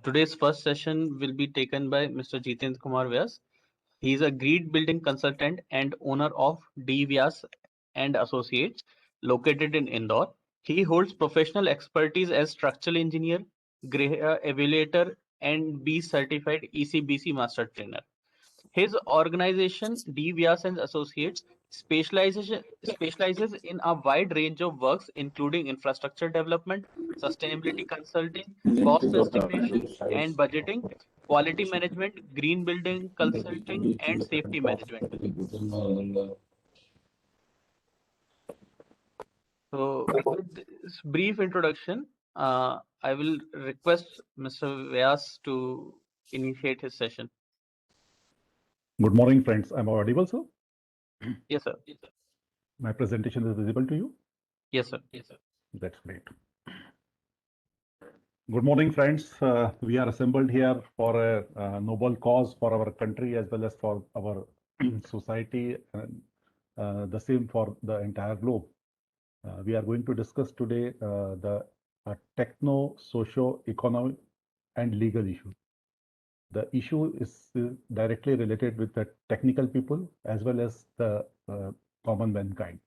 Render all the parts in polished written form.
Today's first session will be taken by Mr. Jitendra Kumar Vyas. He is a grid building consultant and owner of D Vyas and Associates, located in Indore. He holds professional expertise as structural engineer, evaluator, and B certified ECBC master trainer. His organization, D Vyas and Associates, specializes in a wide range of works, including infrastructure development, sustainability consulting, cost estimation and budgeting, quality management, green building consulting, and safety management. So, with this brief introduction, I will request Mr. Vyas to initiate his session. Good morning, friends. I'm audible, sir? Yes, sir. My presentation is visible to you? Yes, sir. Yes, sir. That's great. Good morning, friends. We are assembled here for a noble cause for our country as well as for our society, and the same for the entire globe. We are going to discuss today the techno, socio-economic, and legal issue. The issue is directly related with the technical people as well as the common mankind.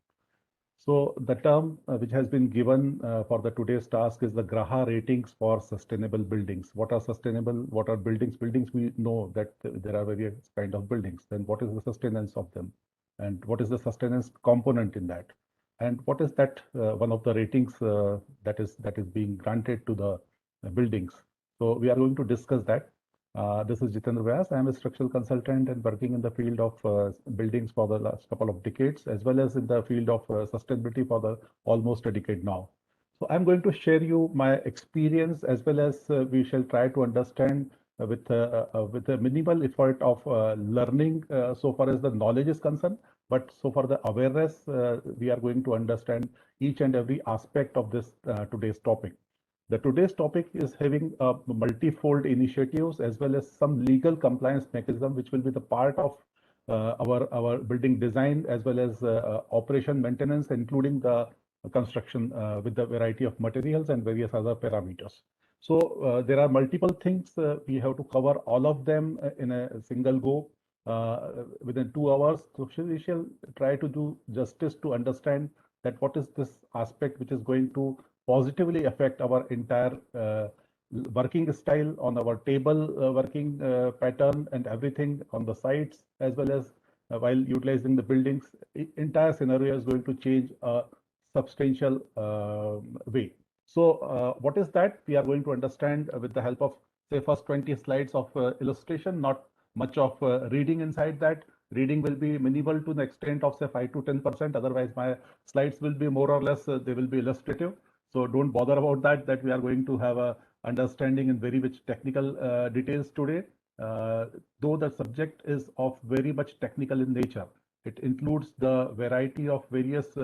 So the term which has been given for the today's task is the Graha ratings for sustainable buildings. What are sustainable? What are buildings? Buildings, we know that there are various kind of buildings. Then what is the sustenance of them? And what is the sustenance component in that? And what is that one of the ratings that is being granted to the buildings? So we are going to discuss that. This is Jitendra Vyas. I am a structural consultant and working in the field of buildings for the last couple of decades, as well as in the field of sustainability for the almost a decade now. So I'm going to share you my experience, as well as we shall try to understand with a minimal effort of learning so far as the knowledge is concerned, but so far the awareness, we are going to understand each and every aspect of this today's topic. The today's topic is having multifold initiatives as well as some legal compliance mechanism, which will be the part of our building design as well as operation maintenance, including the construction with the variety of materials and various other parameters. So there are multiple things we have to cover all of them in a single go within 2 hours. So we shall try to do justice to understand that what is this aspect which is going to positively affect our entire working style on our table working pattern and everything on the sites, as well as while utilizing the buildings. Entire scenario is going to change a substantial way. So what is that? We are going to understand with the help of, say, first 20 slides of illustration, not much of reading inside that. Reading will be minimal to the extent of, say, 5 to 10%. Otherwise, my slides will be more or less, they will be illustrative. So don't bother about that we are going to have a understanding in very much technical details today. Though the subject is of very much technical in nature, it includes the variety of various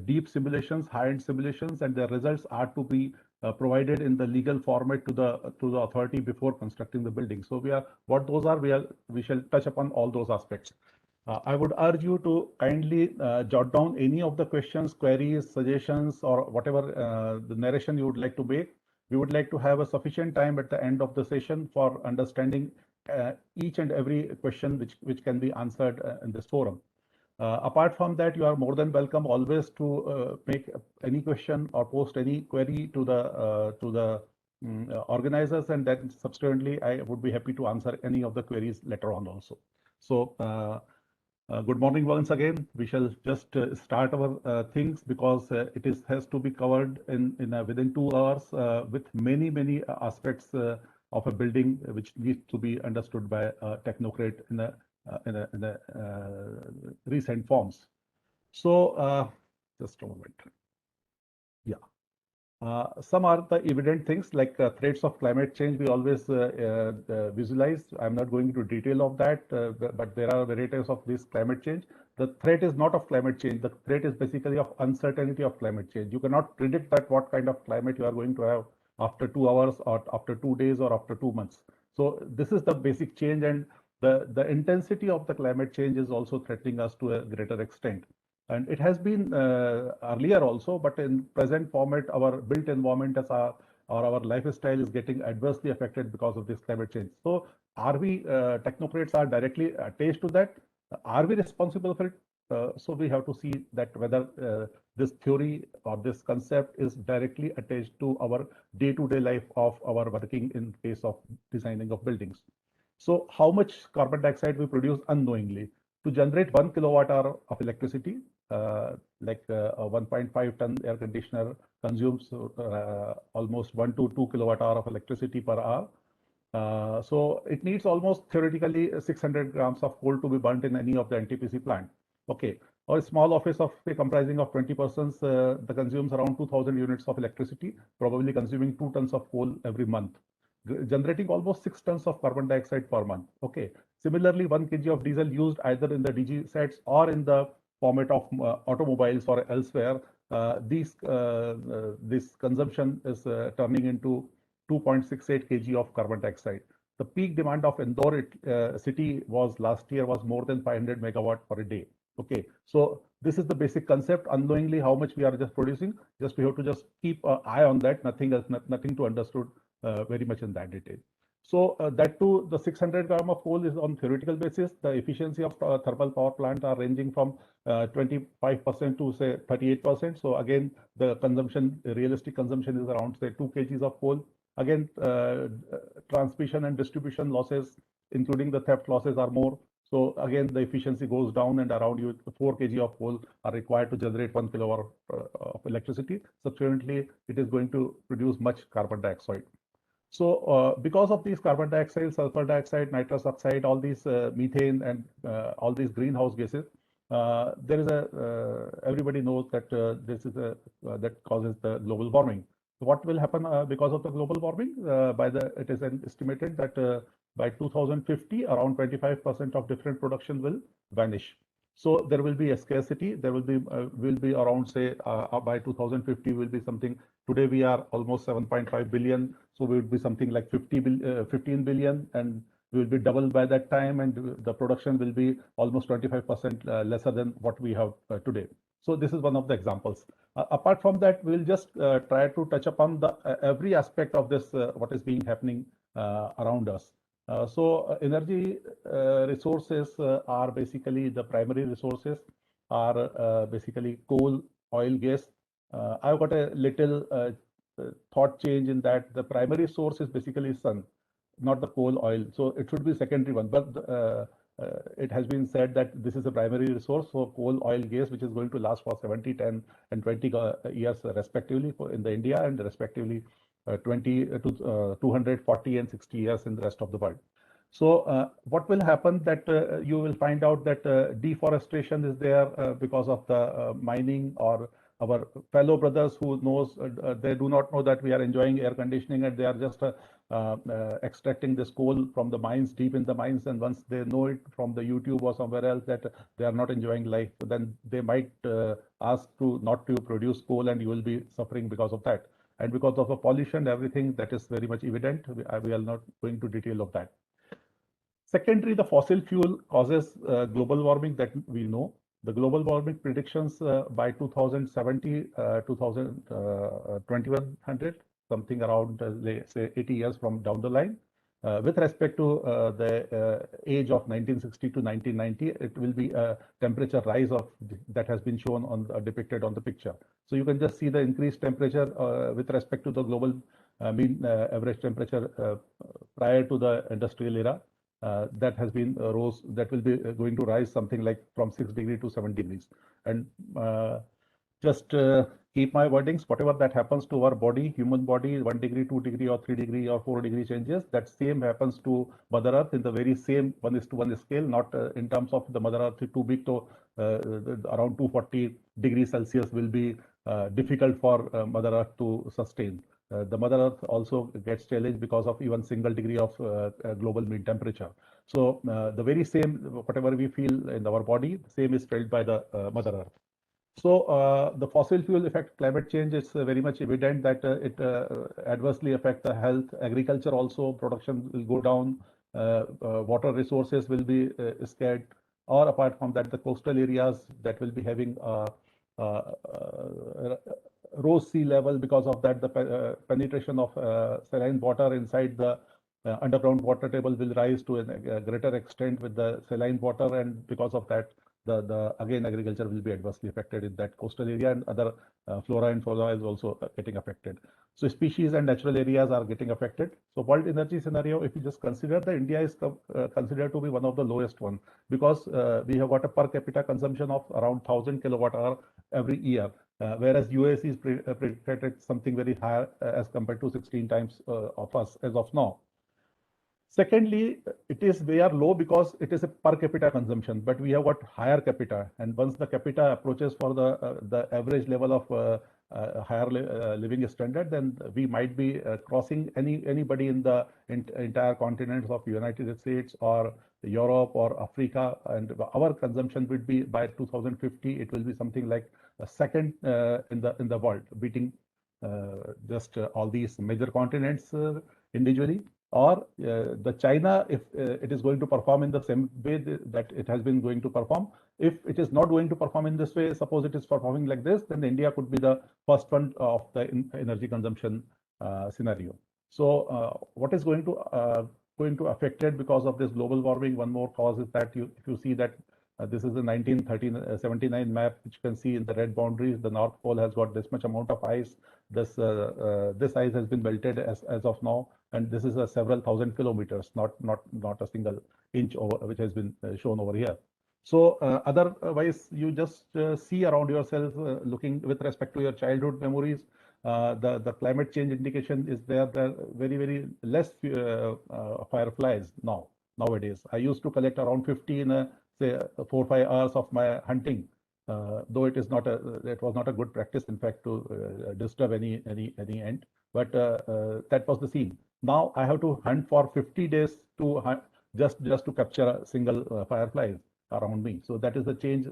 deep simulations, high-end simulations, and the results are to be provided in the legal format to the authority before constructing the building. So what those are, we shall touch upon all those aspects. I would urge you to kindly jot down any of the questions, queries, suggestions, or whatever the narration you would like to make. We would like to have a sufficient time at the end of the session for understanding each and every question which can be answered in this forum. Apart from that, you are more than welcome always to make any question or post any query to the organizers, and then subsequently I would be happy to answer any of the queries later on also. So good morning once again. We shall just start our things, because it has to be covered within 2 hours with many aspects of a building which needs to be understood by a technocrat in the recent forms. So just a moment. Yeah. Some are the evident things like threats of climate change. We always visualize. I'm not going into detail of that, but there are varieties of this climate change. The threat is not of climate change. The threat is basically of uncertainty of climate change. You cannot predict that what kind of climate you are going to have after 2 hours or after 2 days or after 2 months. So this is the basic change, and the intensity of the climate change is also threatening us to a greater extent. And it has been earlier also, but in present format, our built environment or our lifestyle is getting adversely affected because of this climate change. So are we, technocrats are directly attached to that? Are we responsible for it? So we have to see that whether this theory or this concept is directly attached to our day-to-day life of our working in case of designing of buildings. So how much carbon dioxide we produce unknowingly? To generate 1 kilowatt hour of electricity, like a 1.5 ton air conditioner consumes almost 1 to 2 kilowatt hour of electricity per hour. So it needs almost theoretically 600 grams of coal to be burnt in any of the NTPC plant. Okay, or a small office of say comprising of 20 persons, that consumes around 2000 units of electricity, probably consuming 2 tons of coal every month, generating almost 6 tons of carbon dioxide per month. Okay, similarly, 1 kg of diesel used either in the DG sets or in the format of automobiles or elsewhere, this consumption is turning into 2.68 kg of carbon dioxide. The peak demand of Indore city was last year was more than 500 megawatt per day. Okay, so this is the basic concept. Unknowingly, how much we are just producing, just we have to just keep an eye on that. Nothing else, nothing to understood very much in that detail. So that too, the 600 gram of coal is on theoretical basis. The efficiency of thermal power plant are ranging from 25% to say 38%. So again, the consumption, realistic consumption is around say 2 kgs of coal. Again, transmission and distribution losses, including the theft losses, are more. So again, the efficiency goes down, and around 4 kg of coal are required to generate 1 kilowatt of electricity. Subsequently, it is going to produce much carbon dioxide. So because of these carbon dioxide, sulfur dioxide, nitrous oxide, all these methane and all these greenhouse gases, there is a everybody knows that this is a that causes the global warming. So what will happen because of the global warming? It is estimated that by 2050, around 25% of different production will vanish. So there will be a scarcity. There will be around say by 2050 will be something. Today we are almost 7.5 billion, so we would be something like 15 billion, and we will be doubled by that time, and the production will be almost 25% lesser than what we have today. So this is one of the examples. Apart from that, we'll just try to touch upon the every aspect of this, what is being happening around us. So energy resources are basically the primary resources are basically coal, oil, gas. I've got a little thought change in that the primary source is basically sun, not the coal, oil. So it should be secondary one, but it has been said that this is a primary resource for coal, oil, gas, which is going to last for 70, 10, and 20 years respectively in the India, and respectively 20 to 240 and 60 years in the rest of the world. So what will happen that you will find out that deforestation is there because of the mining, or our fellow brothers who knows they do not know that we are enjoying air conditioning, and they are just extracting this coal from the mines, deep in the mines, and once they know it from the YouTube or somewhere else that they are not enjoying life, then they might ask to not to produce coal, and you will be suffering because of that. And because of the pollution, everything that is very much evident, we are not going to detail of that. Secondary, the fossil fuel causes global warming, that we know. The global warming predictions by 2070, 2100, something around say 80 years from down the line. With respect to the age of 1960 to 1990, it will be a temperature rise of that has been shown on depicted on the picture. So you can just see the increased temperature with respect to the global mean average temperature prior to the industrial era. That has been rose, that will be going to rise something like from 6 degrees to 7 degrees. And just keep my wordings, whatever that happens to our body, human body, 1 degree, 2 degree, or 3 degree, or 4 degree changes, that same happens to Mother Earth in the very same 1:1 scale, not in terms of the Mother Earth too big, so around 240 degrees Celsius will be difficult for Mother Earth to sustain. The Mother Earth also gets challenged because of even single degree of global mean temperature. So the very same, whatever we feel in our body, same is felt by the Mother Earth. So the fossil fuel effect climate change is very much evident that it adversely affect the health. Agriculture also, production will go down. Water resources will be scarce. Or apart from that, the coastal areas that will be having rose sea level. Because of that, the penetration of saline water inside the underground water table will rise to a greater extent with the saline water, and because of that, the again agriculture will be adversely affected in that coastal area, and other flora and fauna is also getting affected. So species and natural areas are getting affected. So world energy scenario, if you just consider, the India is considered to be one of the lowest one, because we have got a per capita consumption of around 1,000 kilowatt hour every year. Whereas US is predicted something very high as compared to 16 times of us as of now. Secondly, we are low because it is a per capita consumption, but we have got higher capita, and once the capita approaches for the average level of higher living standard, then we might be crossing anybody in the entire continents of United States or Europe or Africa, and our consumption would be by 2050 it will be something like a second in the world, beating just all these major continents individually. Or the China, if it is going to perform in the same way that it has been going to perform. If it is not going to perform in this way, suppose it is performing like this, then India could be the first one of the energy consumption scenario. So what is going to affect it because of this global warming? One more cause is that if you see that this is the 1979 map, which you can see in the red boundaries, the North Pole has got this much amount of ice. This ice has been melted as of now, and this is several thousand kilometers, not a single inch over, which has been shown over here. So otherwise, you just see around yourself, looking with respect to your childhood memories, the climate change indication is there. There are very less fireflies nowadays. I used to collect around 50 in say 4 or 5 hours of my hunting. Though it was not a good practice, in fact, to disturb any ant, but that was the scene. Now I have to hunt for 50 days to hunt, just to capture a single fireflies around me. So that is the change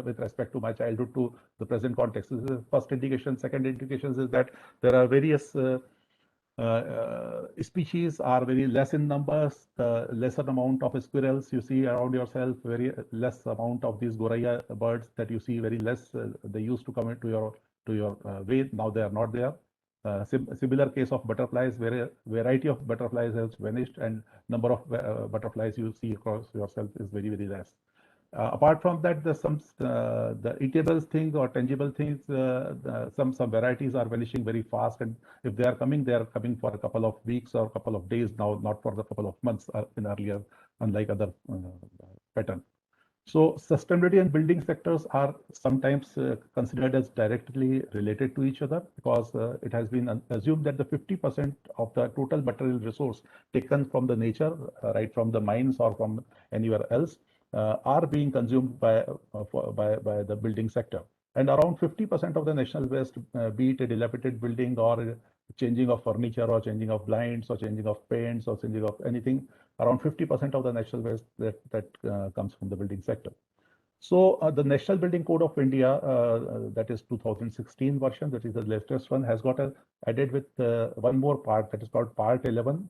with respect to my childhood to the present context. This is the first indication. Second indication is that there are various species are very less in numbers. The lesser amount of squirrels you see around yourself, very less amount of these goraya birds that you see, very less. They used to come into your way. Now they are not there. Similar case of butterflies, where a variety of butterflies has vanished, and number of butterflies you see across yourself is very less. Apart from that, there's some the eatable things or tangible things. Some varieties are vanishing very fast, and if they are coming for a couple of weeks or a couple of days now, not for the couple of months in earlier, unlike other pattern. So sustainability and building sectors are sometimes considered as directly related to each other, because it has been assumed that the 50% of the total material resource taken from the nature, right from the mines or from anywhere else, are being consumed by the building sector. And around 50% of the national waste, be it a dilapidated building or changing of furniture or changing of blinds or changing of paints or changing of anything, around 50% of the national waste that comes from the building sector. So the National Building Code of India, that is 2016 version, that is the latest one, has got added with one more part that is called Part 11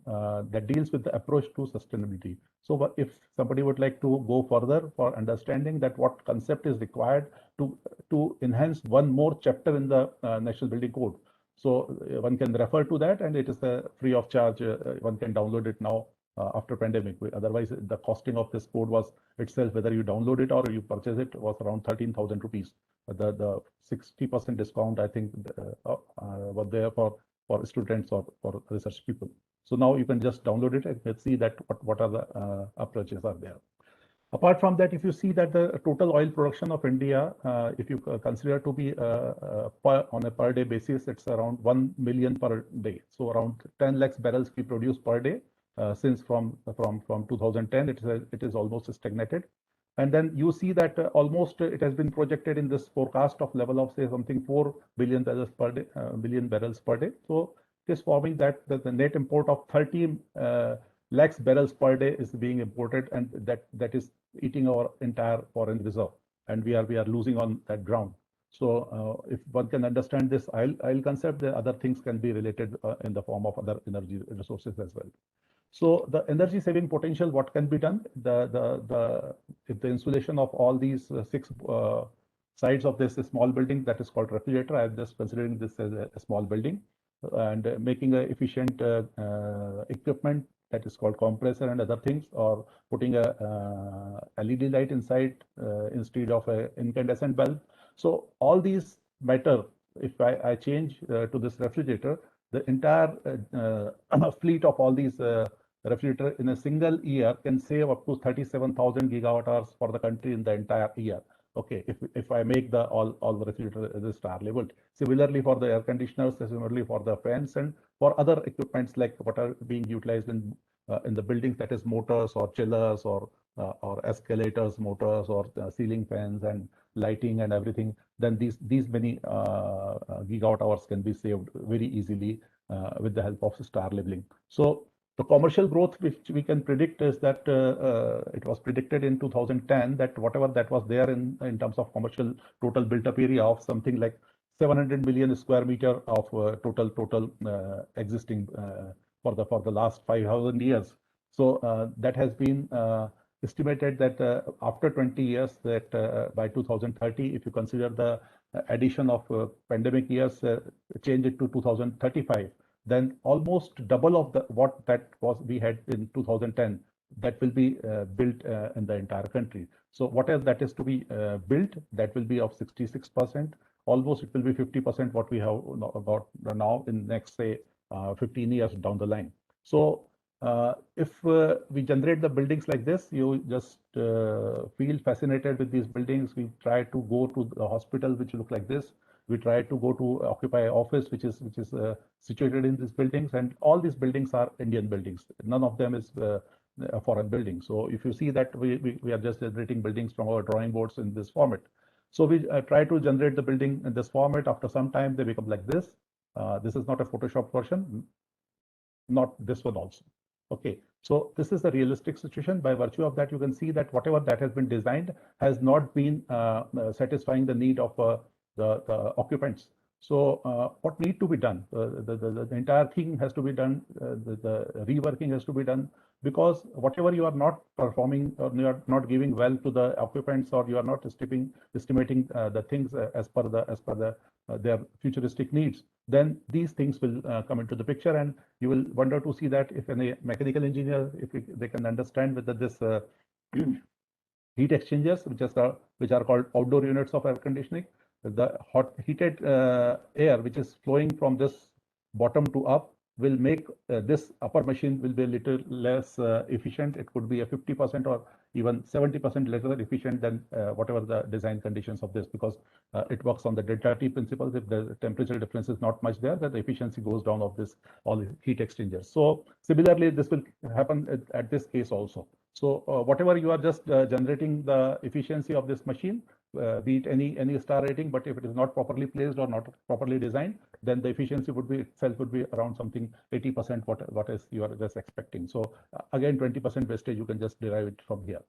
that deals with the approach to sustainability. So if somebody would like to go further for understanding that what concept is required to enhance one more chapter in the National Building Code, so one can refer to that, and it is free of charge. One can download it now after pandemic. Otherwise, the costing of this code was itself, whether you download it or you purchase it, was around 13,000 rupees. The 60% discount, I think, was there for students or for research people. So now you can just download it and let's see that what are the approaches are there. Apart from that, if you see that the total oil production of India, if you consider to be on a per day basis, it's around 1 million per day. So around 10 lakhs barrels we produce per day. Since from 2010, it is almost stagnated. And then you see that almost it has been projected in this forecast of level of say something 4 billion barrels per day, So it is forming that the net import of 30 lakhs barrels per day is being imported, and that is eating our entire foreign reserve, and we are losing on that ground. So if one can understand this oil concept, the other things can be related in the form of other energy resources as well. So the energy saving potential, what can be done? If the installation of all these 6 sides of this small building that is called refrigerator. I'm just considering this as a small building, and making a efficient equipment that is called compressor and other things, or putting a LED light inside instead of a incandescent bulb. So all these matter. If I change to this refrigerator, the entire fleet of all these refrigerator in a single year can save up to 37,000 gigawatt hours for the country in the entire year. Okay, if I make the all the refrigerator is star labeled. Similarly for the air conditioners, similarly for the fans, and for other equipments like what are being utilized in the buildings, that is motors or chillers or escalators, motors or ceiling fans and lighting and everything, then these many gigawatt hours can be saved very easily with the help of star labeling. So the commercial growth which we can predict is that it was predicted in 2010 that whatever that was there in terms of commercial total built up area of something like 700 million square meter of total existing for the last 5,000 years. So that has been estimated that after 20 years, that by 2030, if you consider the addition of pandemic years, change it to 2035, then almost double of what that was we had in 2010, that will be built in the entire country. So whatever that is to be built, that will be of 66%. Almost it will be 50% what we have got now in next, say, 15 years down the line. So if we generate the buildings like this, you just feel fascinated with these buildings. We try to go to the hospital which look like this. We try to go to occupy office which is situated in these buildings, and all these buildings are Indian buildings. None of them is a foreign building. So if you see that we are just generating buildings from our drawing boards in this format. So we try to generate the building in this format. After some time, they become like this. This is not a Photoshop version, not this one also. Okay, so this is the realistic situation. By virtue of that, you can see that whatever that has been designed has not been satisfying the need of the occupants. So what need to be done? The entire thing has to be done. The reworking has to be done, because whatever you are not performing or you are not giving well to the occupants, or you are not estimating the things as per their futuristic needs, then these things will come into the picture, and you will wonder to see that if any mechanical engineer, if they can understand whether this heat exchangers, which are called outdoor units of air conditioning, the hot heated air which is flowing from this bottom to up will make this upper machine will be a little less efficient. It could be a 50% or even 70% less efficient than whatever the design conditions of this, because it works on the delta T principles. If the temperature difference is not much there, then the efficiency goes down of this all heat exchangers. So similarly, this will happen at this case also. So whatever you are just generating the efficiency of this machine, be it any star rating, but if it is not properly placed or not properly designed, then the efficiency would be itself would be around something 80% what is you are just expecting. So again, 20% wastage you can just derive it from here.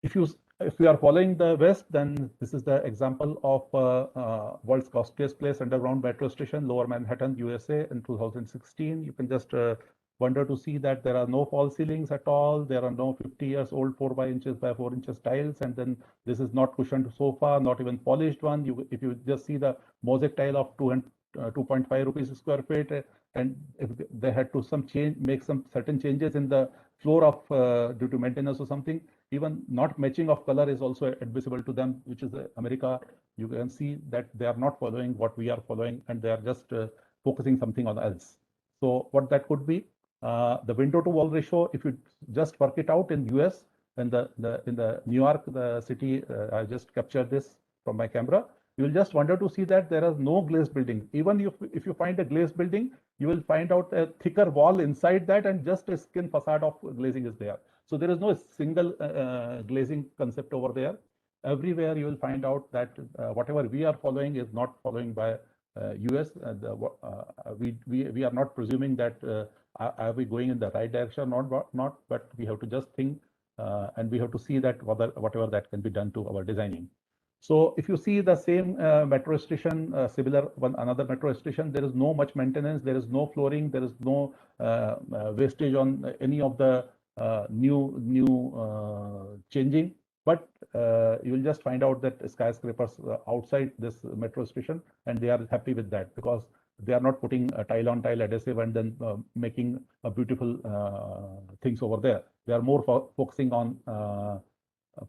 If you are following the West, then this is the example of world's costliest place underground metro station, Lower Manhattan, USA, in 2016. You can just wonder to see that there are no false ceilings at all. There are no 50 years old 4 by inches by 4 inches tiles, and then this is not cushioned sofa, not even polished one. If you just see the mosaic tile of 2.5 rupees a square feet, and if they had to make some certain changes in the floor of due to maintenance or something, even not matching of color is also admissible to them, which is America. You can see that they are not following what we are following, and they are just focusing something on else. So what that could be, the window to wall ratio, if you just work it out in US, and in the New York, the city, I just captured this from my camera. You will just wonder to see that there is no glazed building. Even if you find a glazed building, you will find out a thicker wall inside that, and just a skin facade of glazing is there. So there is no single glazing concept over there. Everywhere you will find out that whatever we are following is not following by US. We are not presuming that are we going in the right direction or not, but we have to just think and we have to see that whatever that can be done to our designing. So if you see the same metro station, similar another metro station, there is no much maintenance, there is no flooring, there is no wastage on any of the new changing. But you will just find out that skyscrapers outside this metro station, and they are happy with that because they are not putting a tile on tile adhesive and then making a beautiful things over there. They are more focusing on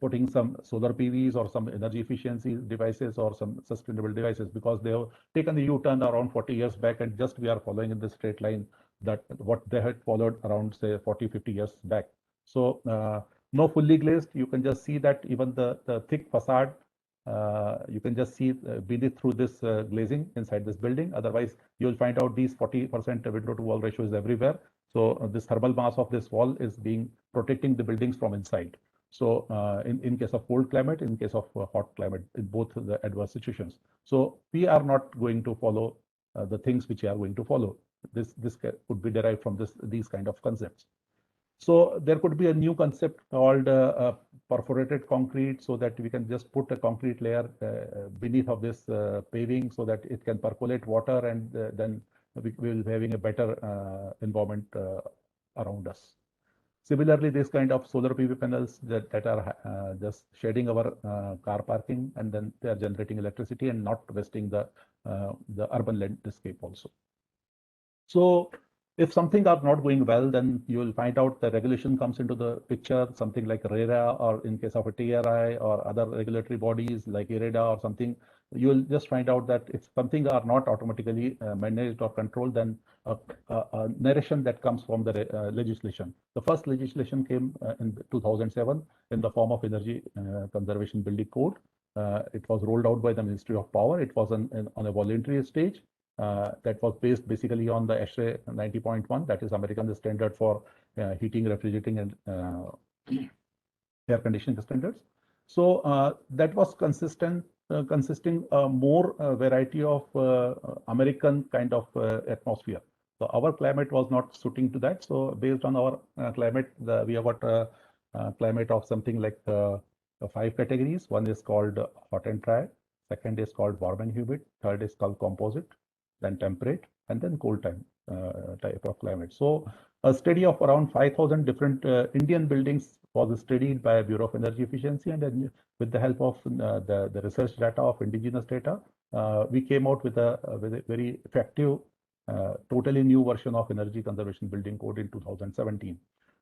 putting some solar PVs or some energy efficiency devices or some sustainable devices, because they have taken the U-turn around 40 years back, and just we are following in the straight line that what they had followed around say 40, 50 years back. So no fully glazed, you can just see that even the thick facade, you can just see beneath through this glazing inside this building. Otherwise, you will find out these 40% window to wall ratio is everywhere. So this thermal mass of this wall is being protecting the buildings from inside. So in case of cold climate, in case of hot climate, in both the adverse situations. So we are not going to follow the things which we are going to follow. This could be derived from these kind of concepts. So there could be a new concept called perforated concrete, so that we can just put a concrete layer beneath of this paving, so that it can percolate water, and then we will be having a better environment around us. Similarly, this kind of solar PV panels that are just shading our car parking, and then they are generating electricity and not wasting the urban landscape also. So if something are not going well, then you will find out the regulation comes into the picture, something like RERA, or in case of a TRI or other regulatory bodies like IREDA or something, you will just find out that if something are not automatically managed or controlled, then a narration that comes from the legislation. The first legislation came in 2007 in the form of Energy Conservation Building Code. It was rolled out by the Ministry of Power. It was on a voluntary stage. That was based basically on the ASHRAE 90.1, that is American standard for heating, refrigerating, and air conditioning standards. So that was consisting more variety of American kind of atmosphere. So our climate was not suiting to that. So based on our climate, we have got a climate of something like 5 categories. One is called hot and dry. Second is called warm and humid. Third is called composite, then temperate, and then cold type of climate. So a study of around 5,000 different Indian buildings was studied by Bureau of Energy Efficiency, and then with the help of the research data of indigenous data, we came out with a very effective, totally new version of Energy Conservation Building Code in 2017.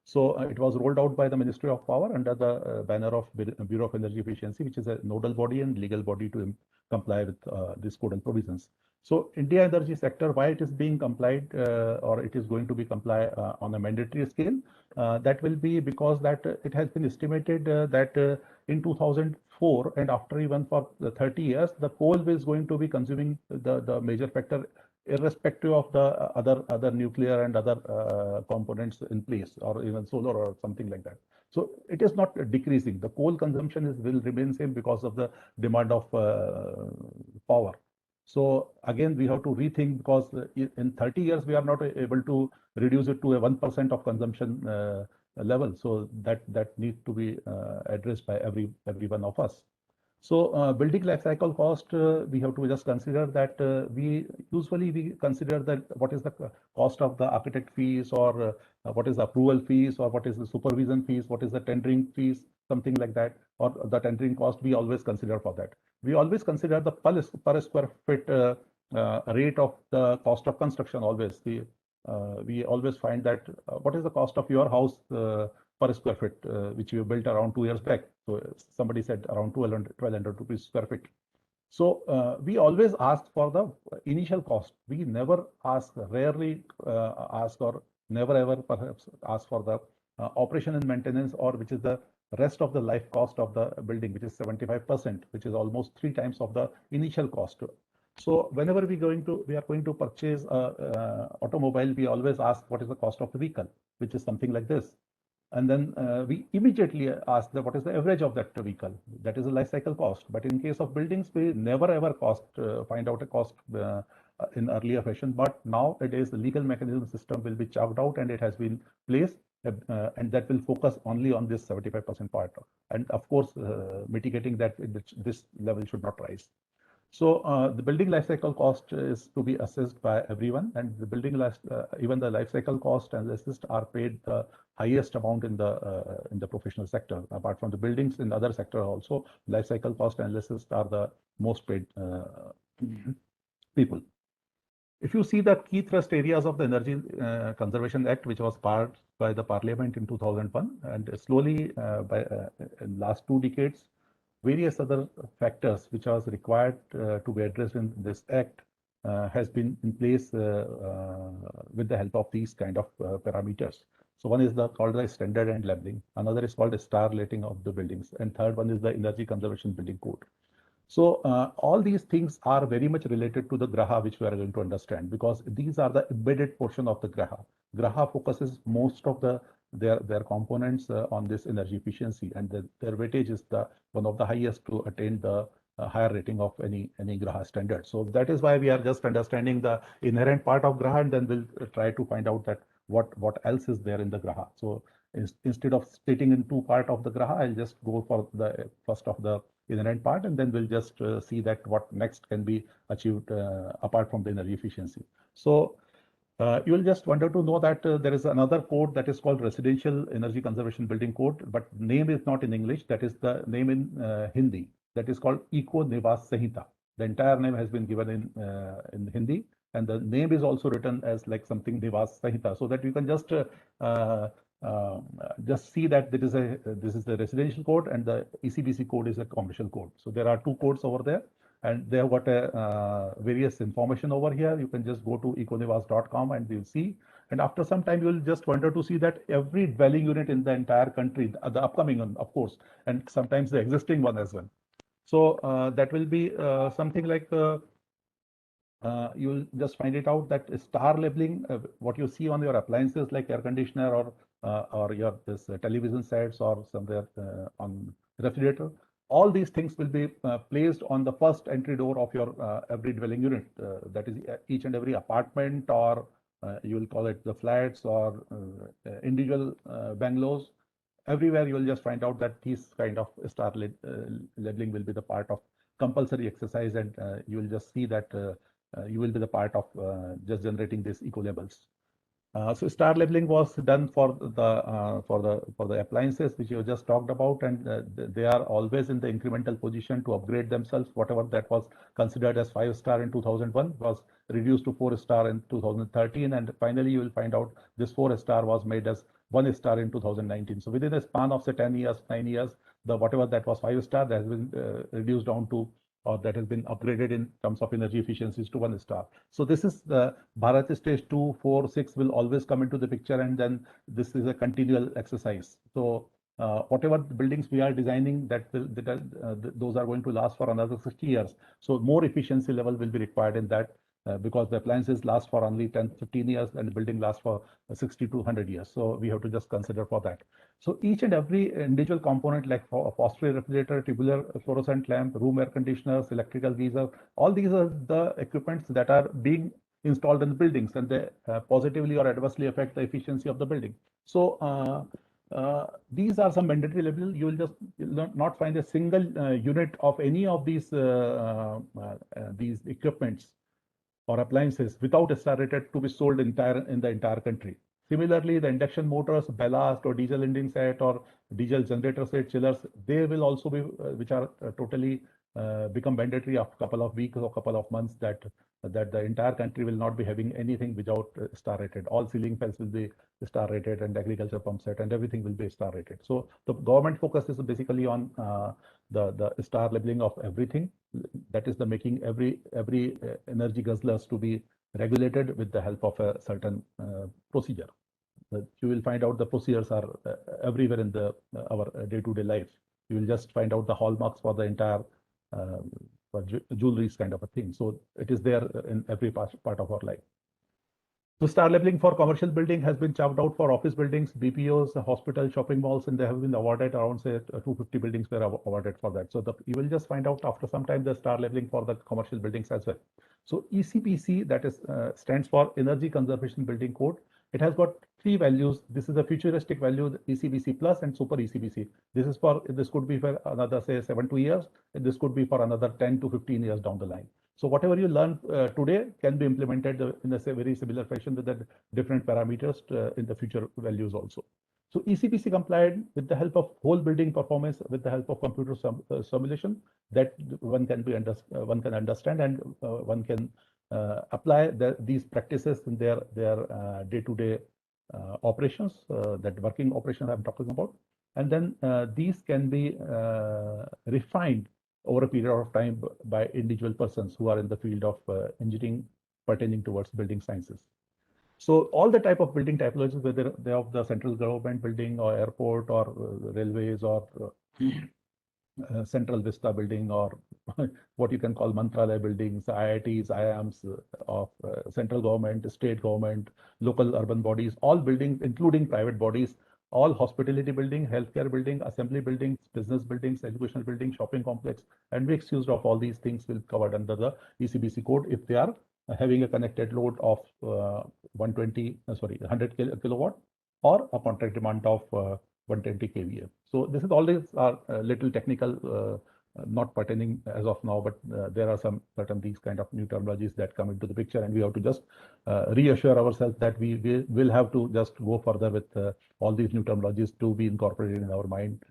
So it was rolled out by the Ministry of Power under the banner of Bureau of Energy Efficiency, which is a nodal body and legal body to comply with this code and provisions. So India energy sector, why it is being complied or it is going to be complied on a mandatory scale, that will be because that it has been estimated that in 2004 and after even for the 30 years, the coal is going to be consuming the major factor, irrespective of the other nuclear and other components in place, or even solar or something like that. So it is not decreasing. The coal consumption will remain same because of the demand of power. So again, we have to rethink, because in 30 years, we are not able to reduce it to a 1% of consumption level. So that needs to be addressed by every one of us. So building life cycle cost, we have to just consider that we consider that what is the cost of the architect fees, or what is the approval fees, or what is the supervision fees, what is the tendering fees, something like that, or the tendering cost. We always consider for that. We always consider the per square feet rate of the cost of construction. Always we always find that what is the cost of your house per square feet, which you built around 2 years back. So somebody said around 1,200 rupees square feet. So we always ask for the initial cost. We never ask, rarely ask, or never ever perhaps ask for the operation and maintenance, or which is the rest of the life cost of the building, which is 75%, which is almost 3 times of the initial cost. So whenever we are going to purchase a automobile, we always ask what is the cost of the vehicle, which is something like this. And then we immediately ask what is the average of that vehicle. That is a life cycle cost. But in case of buildings, we never ever find out a cost in earlier fashion. But nowadays, the legal mechanism system will be chalked out, and it has been placed, and that will focus only on this 75% part. And of course, mitigating that this level should not rise. So the building life cycle cost is to be assessed by everyone, and the building even the life cycle cost analysis are paid the highest amount in the professional sector. Apart from the buildings, in other sector also, life cycle cost analysis are the most paid people. If you see the key thrust areas of the Energy Conservation Act, which was passed by the Parliament in 2001, and slowly in last 2 decades, various other factors which was required to be addressed in this act has been in place with the help of these kind of parameters. So one is called the standard and labeling, another is called the star rating of the buildings, and third one is the Energy Conservation Building Code. So all these things are very much related to the Graha, which we are going to understand, because these are the embedded portion of the Graha. Graha focuses most of their components on this energy efficiency, and their weightage is one of the highest to attain the higher rating of any Graha standard. So that is why we are just understanding the inherent part of Graha, and then we'll try to find out that what else is there in the Graha. So instead of splitting in 2 parts of the Graha, I'll just go for the first of the inherent part, and then we'll just see that what next can be achieved apart from the energy efficiency. So you will just wanted to know that there is another code that is called Residential Energy Conservation Building Code, but name is not in English. That is the name in Hindi. That is called Eco Niwas Sanhita. The entire name has been given in Hindi, and the name is also written as like something Niwas Sanhita, so that you can just see that this is the residential code and the ECBC code is a commercial code. So there are 2 codes over there, and they have got various information over here. You can just go to econiwas.com and you'll see. And after some time, you'll just wonder to see that every dwelling unit in the entire country, the upcoming one, of course, and sometimes the existing one as well. So that will be something like you'll just find it out that star labeling, what you see on your appliances like air conditioner or your television sets or somewhere on refrigerator, all these things will be placed on the first entry door of your every dwelling unit. That is each and every apartment, or you will call it the flats or individual bungalows. Everywhere you will just find out that these kind of star labeling will be the part of compulsory exercise, and you will just see that you will be the part of just generating these eco labels. So star labeling was done for the appliances which you just talked about, and they are always in the incremental position to upgrade themselves. Whatever that was considered as 5-star in 2001 was reduced to 4-star in 2013, and finally you will find out this 4-star was made as 1-star in 2019. So within a span of say 10 years, 9 years, the whatever that was 5-star that has been reduced down to, or that has been upgraded in terms of energy efficiencies to 1-star. So this is the Bharat Stage 2, 4, 6 will always come into the picture, and then this is a continual exercise. So whatever buildings we are designing, those are going to last for another 60 years. So more efficiency level will be required in that. Because the appliances last for only 10-15 years and the building lasts for 60 to 100 years. So we have to just consider for that. So each and every individual component like phosphate refrigerator, tubular fluorescent lamp, room air conditioners, electrical geyser, all these are the equipments that are being installed in the buildings, and they positively or adversely affect the efficiency of the building. So these are some mandatory labels. You will not find a single unit of any of these equipments or appliances without a star rated to be sold in the entire country. Similarly, the induction motors, ballast or diesel engine set or diesel generator set, chillers, they will also be, which are totally become mandatory of couple of weeks or couple of months, that the entire country will not be having anything without star rated. All ceiling fans will be star rated, and agriculture pump set and everything will be star rated. So the government focus is basically on the star labeling of everything. That is the making every energy guzzlers to be regulated with the help of a certain procedure. You will find out the procedures are everywhere in our day-to-day life. You will just find out the hallmarks for the entire jewelry kind of a thing. So it is there in every part of our life. So star labeling for commercial building has been chopped out for office buildings, BPOs, hospitals, shopping malls, and they have been awarded around say 250 buildings were awarded for that. So you will just find out after some time the star labeling for the commercial buildings as well. So ECBC, that is stands for Energy Conservation Building Code. It has got three values. This is a futuristic value, the ECBC plus and super ECBC. This could be for another, say, 7 years. This could be for another 10 to 15 years down the line. So whatever you learn today can be implemented in a very similar fashion with the different parameters in the future values also. So ECBC complied with the help of whole building performance, with the help of computer simulation that one can understand, and one can apply these practices in their day-to-day operations, that working operations I'm talking about. And then these can be refined over a period of time by individual persons who are in the field of engineering pertaining towards building sciences. So all the type of building typologies, whether they are of the central government building or airport or railways or Central Vista building or what you can call Mantralaya buildings, IITs, IIMs of central government, state government, local urban bodies, all buildings, including private bodies, all hospitality building, healthcare building, assembly buildings, business buildings, educational buildings, shopping complex, and mixed use of all these things will covered under the ECBC code if they are having a connected load of 100 kilowatt or a contract demand of 120 kVA. So this is always a little technical, not pertaining as of now, but there are some certain these kind of new terminologies that come into the picture, and we have to just reassure ourselves that we will have to just go further with all these new terminologies to be incorporated in our mind,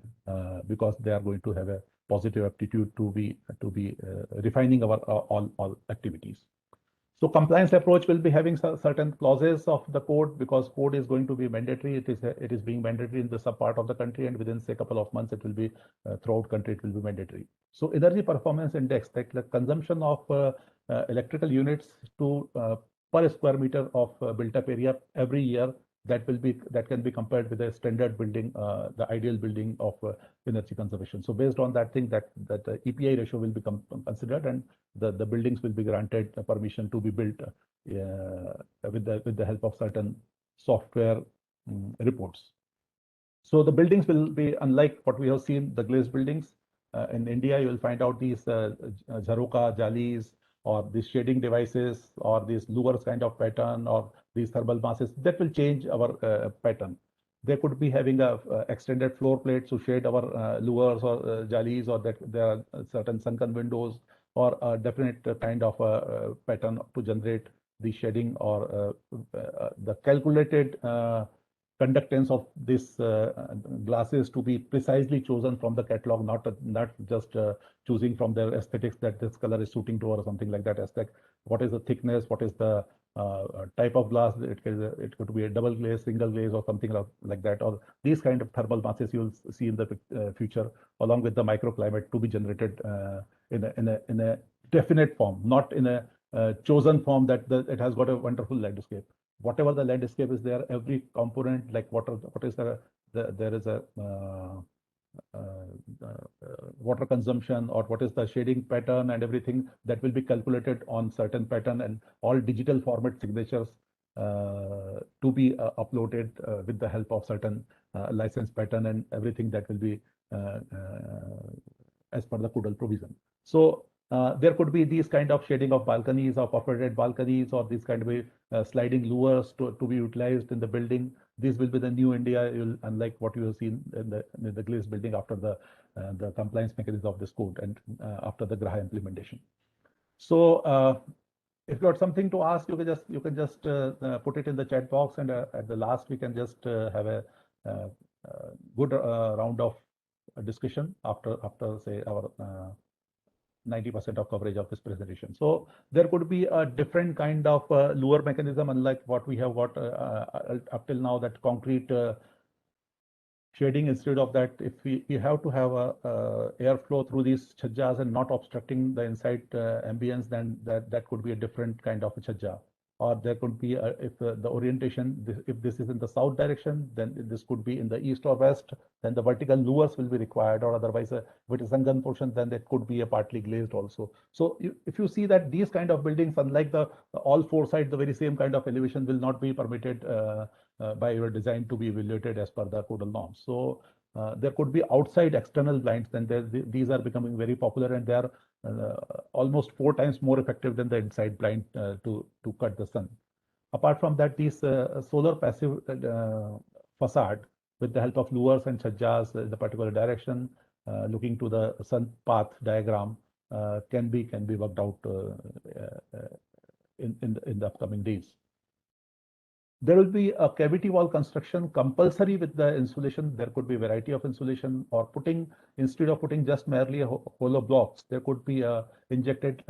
because they are going to have a positive aptitude to be refining our all activities. So compliance approach will be having certain clauses of the code, because code is going to be mandatory. It is being mandatory in the sub part of the country, and within say a couple of months it will be throughout country it will be mandatory. So energy performance index, like the consumption of electrical units to per square meter of built up area every year, that can be compared with a standard building, the ideal building of energy conservation. So based on that thing, that the EPI ratio will become considered, and the buildings will be granted permission to be built with the help of certain software reports. So the buildings will be unlike what we have seen, the glazed buildings. In India, you will find out these Jharoka, Jalis, or these shading devices, or these louvers kind of pattern, or these thermal masses that will change our pattern. They could be having a extended floor plate to shade our louvers or Jalis, or that there are certain sunken windows, or a definite kind of a pattern to generate the shading, or the calculated conductance of this glasses to be precisely chosen from the catalog, not just choosing from their aesthetics that this color is suiting to or something like that aspect. What is the thickness? What is the type of glass? It could be a double glaze, single glaze, or something like that, or these kind of thermal masses you will see in the future, along with the microclimate to be generated in a definite form, not in a chosen form that it has got a wonderful landscape. Whatever the landscape is there, every component, like what is there is a water consumption, or what is the shading pattern, and everything that will be calculated on certain pattern, and all digital format signatures to be uploaded with the help of certain license pattern, and everything that will be as per the CODAL provision. So there could be these kind of shading of balconies, or perforated balconies, or these kind of sliding louvers to be utilized in the building. This will be the new India, unlike what you have seen in the glazed building after the compliance mechanism of this code, and after the Graha implementation. So if you got something to ask, you can just put it in the chat box, and at the last we can just have a good round of discussion after say our 90% of coverage of this presentation. So there could be a different kind of lure mechanism, unlike what we have got up till now, that concrete shading. Instead of that, if we have to have a airflow through these chhajjas and not obstructing the inside ambience, then that could be a different kind of a chhajja. Or there could be if the orientation, if this is in the south direction, then this could be in the east or west, then the vertical louvers will be required, or otherwise if it is Sangan portion, then that could be a partly glazed also. So if you see that these kind of buildings, unlike the all four sides, the very same kind of elevation will not be permitted by your design to be evaluated as per the CODAL norms. So there could be outside external blinds, then these are becoming very popular, and they are almost 4 times more effective than the inside blind to cut the sun. Apart from that, these solar passive facade with the help of louvers and chhajjas in the particular direction, looking to the sun path diagram, can be worked out in the upcoming days. There will be a cavity wall construction compulsory with the insulation. There could be a variety of insulation, or putting, instead of putting just merely a hollow blocks, there could be a injected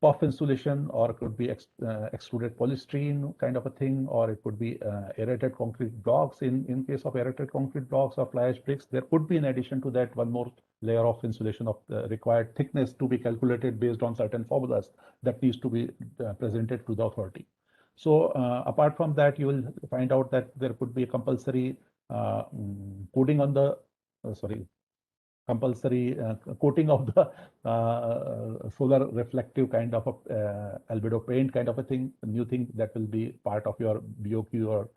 puff insulation, or it could be extruded polystyrene kind of a thing, or it could be aerated concrete blocks. In case of aerated concrete blocks or fly ash bricks, there could be, in addition to that, one more layer of insulation of the required thickness to be calculated based on certain formulas that needs to be presented to the authority. So apart from that, you will find out that there could be a compulsory coating on the compulsory coating of the solar reflective kind of a albedo paint kind of a thing, a new thing that will be part of your BOQ or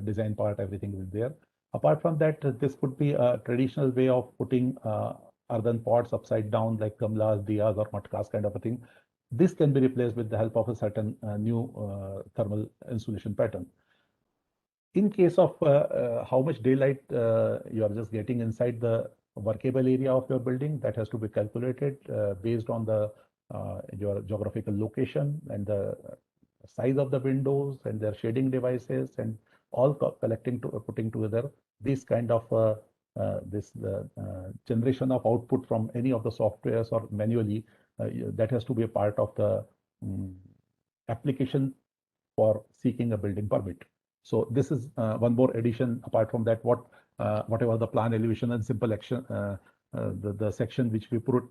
design part. Everything is there. Apart from that, this could be a traditional way of putting earthen pots upside down, like gamlas, diyas, or matkas kind of a thing. This can be replaced with the help of a certain new thermal insulation pattern. In case of how much daylight you are just getting inside the workable area of your building, that has to be calculated based on the your geographical location and the size of the windows and their shading devices, and all collecting to putting together this kind of generation of output from any of the softwares or manually, that has to be a part of the application for seeking a building permit. So this is one more addition. Apart from that, whatever the plan elevation and simple action, the section which we put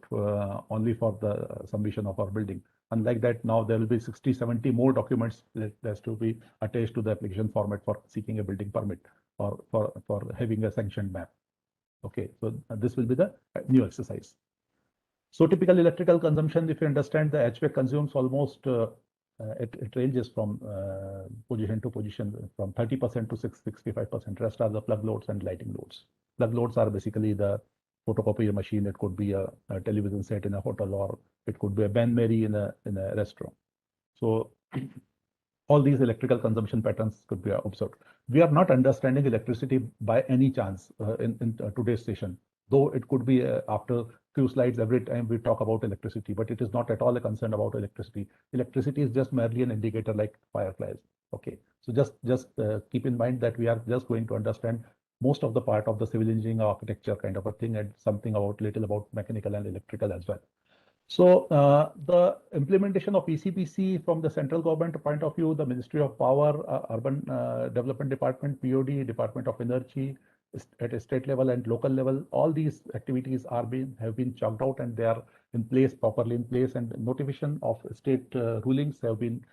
only for the submission of our building. Unlike that, now there will be 60, 70 more documents that has to be attached to the application format for seeking a building permit, or for having a sanctioned map. Okay, so this will be the new exercise. So typical electrical consumption, if you understand, the HVAC consumes almost it ranges from position to position from 30% to 65%. Rest are the plug loads and lighting loads. Plug loads are basically the photocopier machine. It could be a television set in a hotel, or it could be a Ben Mary in a restaurant. So all these electrical consumption patterns could be observed. We are not understanding electricity by any chance in today's session, though it could be after few slides every time we talk about electricity, but it is not at all a concern about electricity. Electricity is just merely an indicator like fireflies. Okay, so just keep in mind that we are just going to understand most of the part of the civil engineering architecture kind of a thing, and something about little about mechanical and electrical as well. So the implementation of ECPC from the central government point of view, the Ministry of Power, Urban Development Department, POD, Department of Energy, at a state level and local level, all these activities have been chalked out, and they are in place, properly in place, and notification of state rulings have been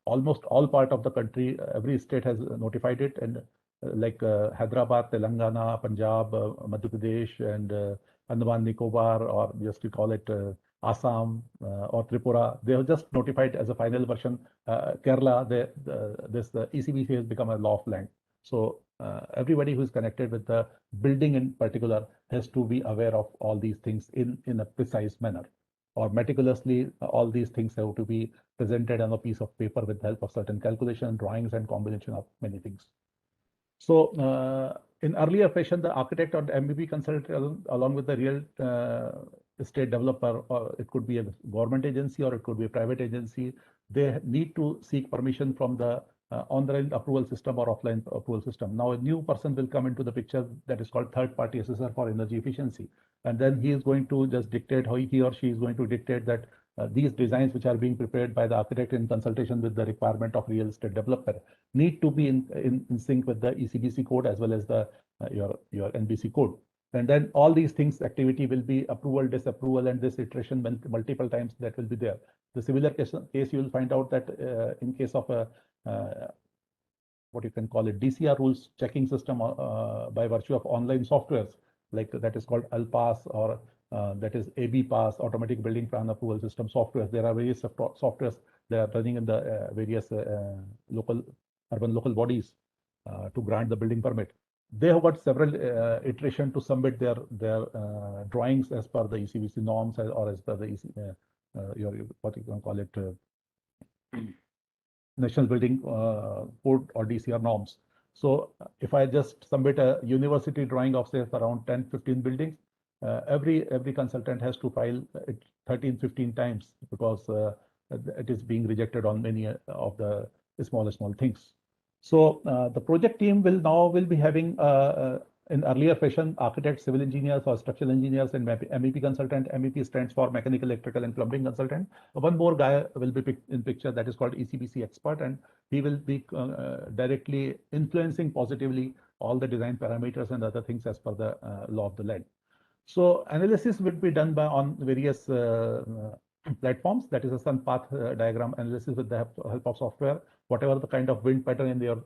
almost all part of the country. Every state has notified it, and like Hyderabad, Telangana, Punjab, Madhya Pradesh, and Andaman Nicobar, or just to call it Assam or Tripura, they have just notified as a final version. Kerala, the ECPC has become a law of land. So everybody who is connected with the building in particular has to be aware of all these things in a precise manner, or meticulously. All these things have to be presented on a piece of paper with the help of certain calculation, drawings, and combination of many things. So in earlier fashion, the architect or the MEP consultant, along with the real estate developer, or it could be a government agency or it could be a private agency, they need to seek permission from the on-the-line approval system or offline approval system. Now a new person will come into the picture that is called third-party assessor for energy efficiency, and then he is going to just dictate, how he or she is going to dictate that these designs which are being prepared by the architect in consultation with the requirement of real estate developer need to be in sync with the ECBC code as well as the your NBC code. And then all these things, activity will be approval, disapproval, and this iteration multiple times that will be there. The similar case you will find out that in case of a what you can call it DCR rules checking system by virtue of online softwares, like that is called ALPAS, or that is ABPAS, Automatic Building Plan Approval System softwares. There are various softwares that are running in the various urban local bodies to grant the building permit. They have got several iteration to submit their drawings as per the ECBC norms, or as per the what you can call it National Building Code or DCR norms. So if I just submit a university drawing of say around 10, 15 buildings, every consultant has to file it 13, 15 times because it is being rejected on many of the small things. So the project team will be having in earlier fashion architects, civil engineers or structural engineers and MEP consultant. MEP stands for mechanical, electrical and plumbing consultant. One more guy will be in picture, that is called ECBC expert, and he will be directly influencing positively all the design parameters and other things as per the law of the land. So analysis will be done on various platforms, that is a sun path diagram analysis with the help of software. Whatever the kind of wind pattern in your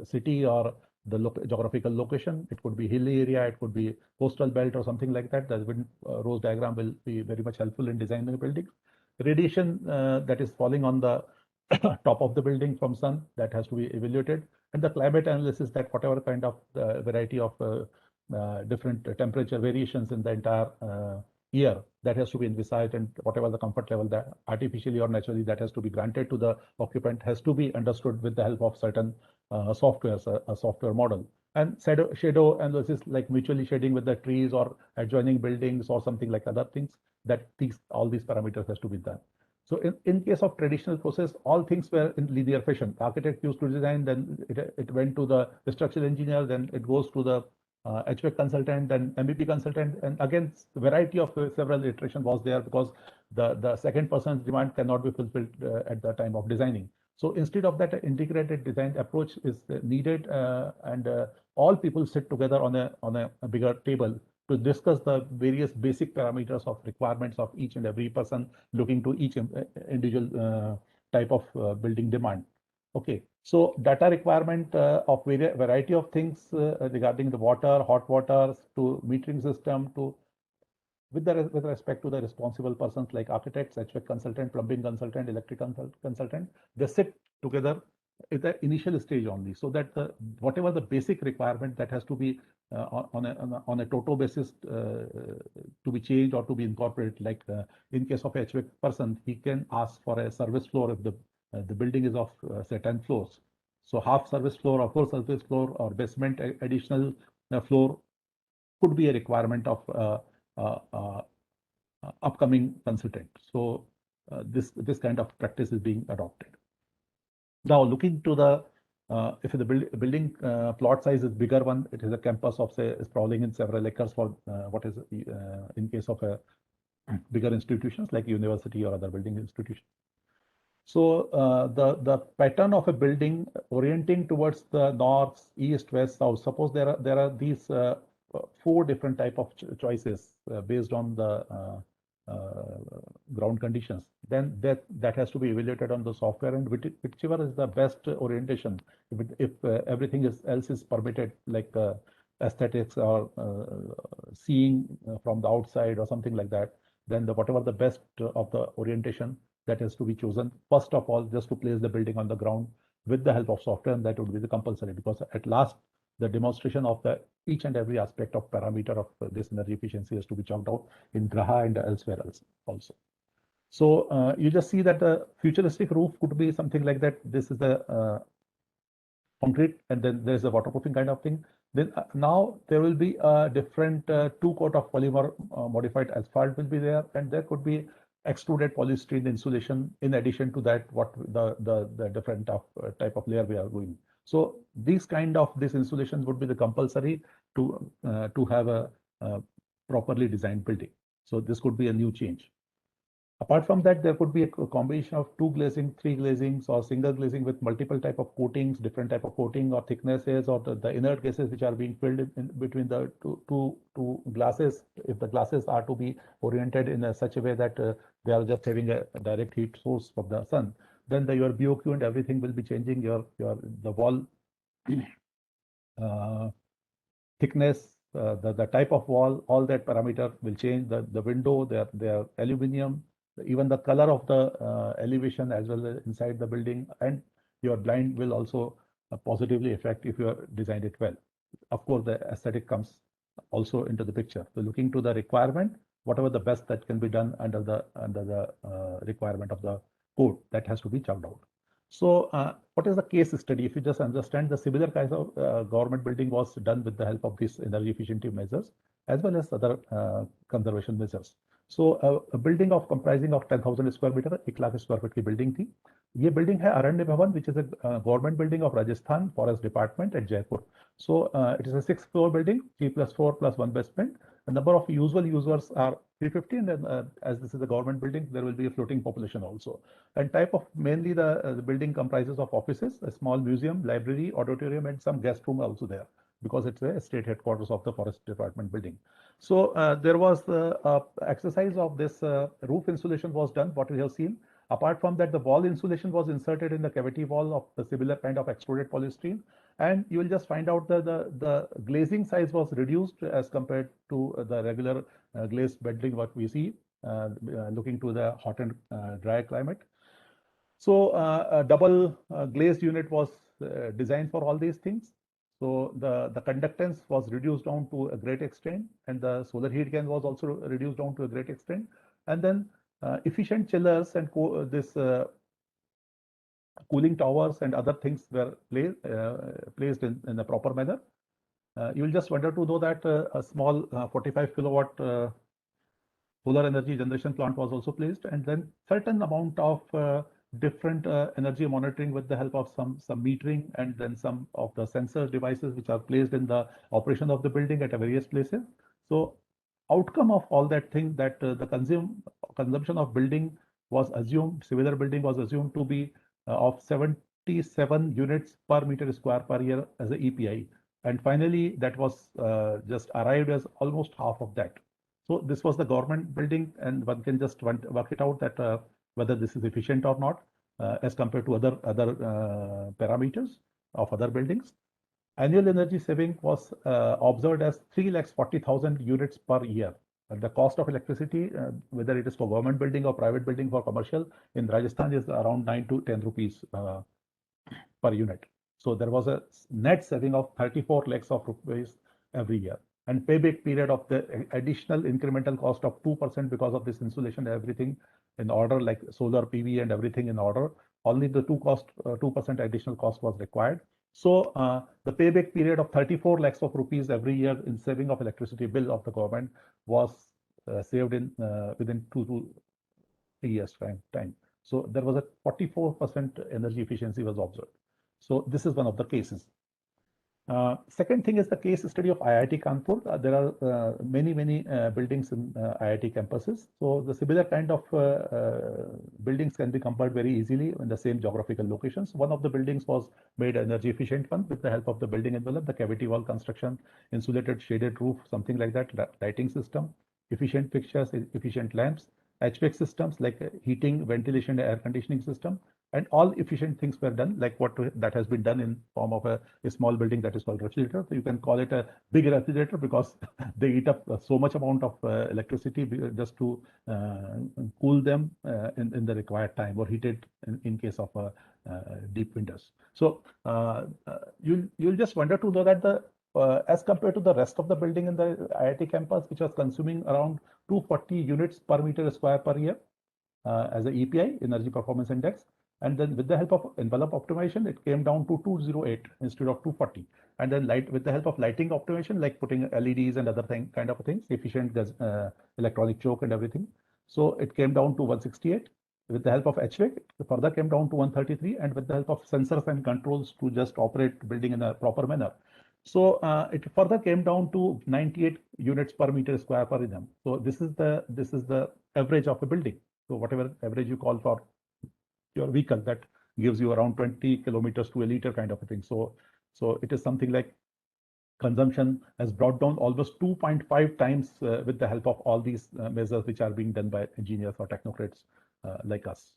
city or the geographical location, it could be hilly area, it could be coastal belt or something like that. The wind rose diagram will be very much helpful in designing a building. Radiation that is falling on the top of the building from sun, that has to be evaluated, and the climate analysis, that whatever kind of variety of different temperature variations in the entire year, that has to be envisaged, and whatever the comfort level that artificially or naturally that has to be granted to the occupant has to be understood with the help of certain softwares, a software model. And shadow analysis, like mutually shading with the trees or adjoining buildings or something like other things, that all these parameters has to be done. So in case of traditional process, all things were in linear fashion. Architect used to design, then it went to the structural engineer, then it goes to the HVAC consultant and MEP consultant, and again variety of several iteration was there because the second person's demand cannot be fulfilled at the time of designing. So instead of that, integrated design approach is needed, and all people sit together on a bigger table to discuss the various basic parameters of requirements of each and every person looking to each individual type of building demand. Okay, so data requirement of variety of things regarding the water, hot water, to metering system, to with respect to the responsible persons like architects, HVAC consultant, plumbing consultant, electric consultant, they sit together at the initial stage only, so that whatever the basic requirement that has to be on a total basis to be changed or to be incorporated. Like in case of HVAC person, he can ask for a service floor if the building is of say 10 floors. So half service floor or full service floor or basement additional floor could be a requirement of upcoming consultant. So this kind of practice is being adopted. Now looking to the if the building plot size is bigger one, it is a campus of say sprawling in several acres for what is in case of a bigger institutions like university or other building institutions. So the pattern of a building orienting towards the north, east, west, south. Suppose there are these 4 different type of choices based on the ground conditions. Then that has to be evaluated on the software, and whichever is the best orientation. If everything else is permitted, like aesthetics or seeing from the outside or something like that, then whatever the best of the orientation, that has to be chosen first of all, just to place the building on the ground with the help of software, and that would be the compulsory, because at last the demonstration of the each and every aspect of parameter of this energy efficiency has to be chalked out in Graha and elsewhere else also. So you just see that the futuristic roof could be something like that. This is the concrete, and then there's a waterproofing kind of thing. Then now there will be a different 2-coat of polymer modified asphalt will be there, and there could be extruded polystyrene insulation in addition to that, what the different type of layer we are doing. So these kind of insulations would be the compulsory to have a properly designed building. So this could be a new change. Apart from that, there could be a combination of 2 glazing, 3 glazings, or single glazing with multiple type of coatings, different type of coating or thicknesses, or the inert gases which are being filled in between the two glasses. If the glasses are to be oriented in such a way that they are just having a direct heat source from the sun, then your BOQ and everything will be changing. The wall thickness, the type of wall, all that parameter will change. The window, their aluminum, even the color of the elevation as well as inside the building, and your blind will also positively affect if you are designed it well. Of course, the aesthetic comes also into the picture. So looking to the requirement, whatever the best that can be done under the requirement of the code, that has to be chalked out. So what is the case study? If you just understand, the similar kinds of government building was done with the help of these energy efficiency measures as well as other conservation measures. So a building of comprising of 10,000 square meter, 1 lakh square feet की building थी. ये building है Aranya Bhavan, which is a government building of Rajasthan Forest Department at Jaipur. So it is a 6-floor building, 3+4 plus 1 basement. The number of usual users are 350, and then as this is a government building, there will be a floating population also. And type of mainly the building comprises of offices, a small museum, library, auditorium, and some guest room also there, because it's a state headquarters of the Forest Department building. So there was the exercise of this roof insulation was done, what we have seen. Apart from that, the wall insulation was inserted in the cavity wall of the similar kind of extruded polystyrene. And you will just find out that the glazing size was reduced as compared to the regular glazed building what we see looking to the hot and dry climate. So a double glazed unit was designed for all these things. So the conductance was reduced down to a great extent, and the solar heat gain was also reduced down to a great extent. And then efficient chillers and this cooling towers and other things were placed in a proper manner. You will just wonder to know that a small 45 kilowatt solar energy generation plant was also placed, and then certain amount of different energy monitoring with the help of some metering, and then some of the sensor devices which are placed in the operation of the building at various places. So outcome of all that thing, that the consumption of building was assumed, similar building was assumed to be of 77 units per meter square per year as a EPI. And finally, that was just arrived as almost half of that. So this was the government building, and one can just work it out that whether this is efficient or not as compared to other parameters of other buildings. Annual energy saving was observed as 3,40,000 units per year. And the cost of electricity, whether it is for government building or private building for commercial, in Rajasthan is around 9 to 10 rupees per unit. So there was a net saving of 34 lakhs of rupees every year. And payback period of the additional incremental cost of 2% because of this insulation, everything in order, like solar PV and everything in order, only the 2% additional cost was required. So the payback period of 34 lakhs of rupees every year in saving of electricity bill of the government was saved in within 2 to 3 years time. So there was a 44% energy efficiency was observed. So this is one of the cases. Second thing is the case study of IIT Kanpur. There are many buildings in IIT campuses. So the similar kind of buildings can be compared very easily in the same geographical locations. One of the buildings was made energy efficient one with the help of the building envelope, the cavity wall construction, insulated shaded roof, something like that, lighting system, efficient fixtures, efficient lamps, HVAC systems like heating, ventilation, air conditioning system, and all efficient things were done, like what that has been done in form of a small building that is called refrigerator. So you can call it a big refrigerator because they eat up so much amount of electricity just to cool them in the required time, or heat it in case of deep winters. So you'll just wonder to know that the as compared to the rest of the building in the IIT campus, which was consuming around 240 units per meter square per year as a EPI, Energy Performance Index. And then with the help of envelope optimization, it came down to 208 instead of 240. And then with the help of lighting optimization, like putting LEDs and other kind of things, efficient electronic choke and everything. So it came down to 168. With the help of HVAC, it further came down to 133. And with the help of sensors and controls to just operate building in a proper manner. So it further came down to 98 units per meter square per annum. So this is the average of a building. So whatever average you call for your vehicle, that gives you around 20 kilometers to a liter kind of a thing. So it is something like consumption has brought down almost 2.5 times with the help of all these measures which are being done by engineers or technocrats like us.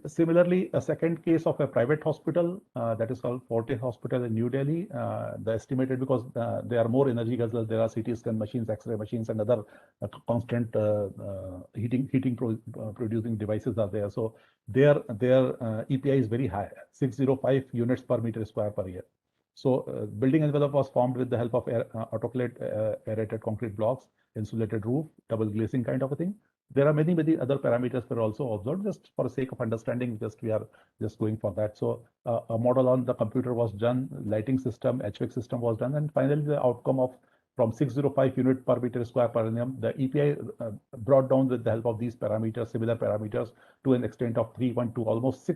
Similarly, a second case of a private hospital that is called Fortis Hospital in New Delhi. The estimated, because they are more energy guzzlers, there are CT scan machines, X-ray machines, and other constant heating producing devices are there. So their EPI is very high, 605 units per meter square per year. So building envelope was formed with the help of autoclave aerated concrete blocks, insulated roof, double glazing kind of a thing. there are many other parameters that are also observed. Just for the sake of understanding, we are just going for that. So a model on the computer was done, lighting system, HVAC system was done, and finally the outcome of from 605 unit per meter square per annum, the EPI brought down with the help of these parameters, similar parameters, to an extent of 312, almost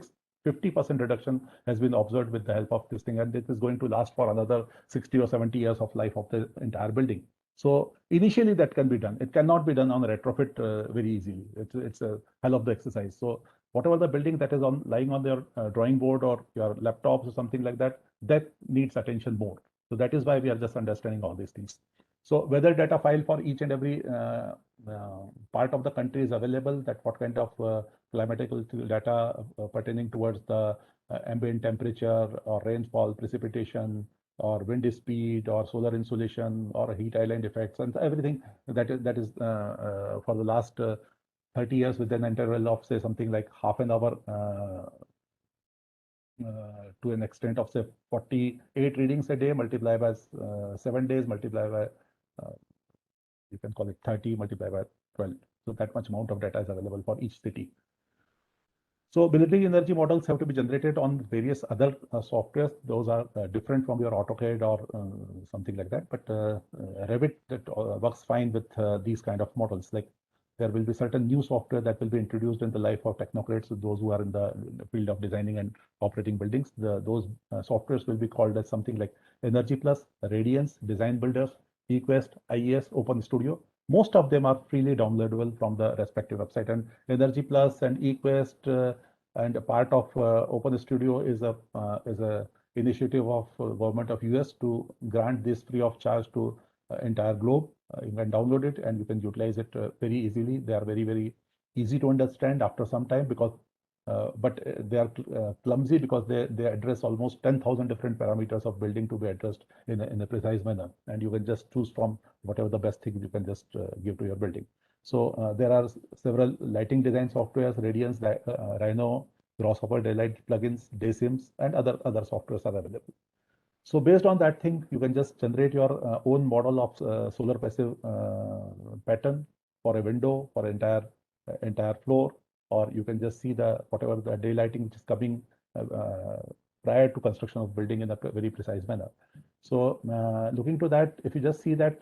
50% reduction has been observed with the help of this thing, and it is going to last for another 60 or 70 years of life of the entire building. So initially that can be done. It cannot be done on a retrofit very easily. It's a hell of the exercise. So whatever the building that is lying on their drawing board or your laptops or something like that, that needs attention more. So that is why we are just understanding all these things. So weather data file for each and every part of the country is available, that what kind of climatical data pertaining towards the ambient temperature or rainfall, precipitation, or wind speed, or solar insolation, or heat island effects, and everything that is for the last 30 years with an interval of say something like half an hour to an extent of say 48 readings a day, multiply by 7 days, multiply by you can call it 30, multiply by 12. So that much amount of data is available for each city. So building energy models have to be generated on various other softwares. Those are different from your AutoCAD or something like that. But Revit that works fine with these kind of models. Like there will be certain new software that will be introduced in the life of technocrats, those who are in the field of designing and operating buildings. Those softwares will be called as something like Energy Plus, Radiance, Design Builder, eQuest, IES, Open Studio. Most of them are freely downloadable from the respective website, and Energy Plus and eQuest and a part of Open Studio is a initiative of government of US to grant this free of charge to entire globe. You can download it and you can utilize it very easily. They are very easy to understand after some time, because but they are clumsy because they address almost 10,000 different parameters of building to be addressed in a precise manner, and you can just choose from whatever the best thing you can just give to your building. So there are several lighting design softwares, Radiance, Rhino, Grasshopper, Daylight plugins, Daysims, and other softwares are available. So based on that thing, you can just generate your own model of solar passive pattern for a window, for entire floor, or you can just see whatever the daylighting which is coming prior to construction of building in a very precise manner. So looking to that, if you just see that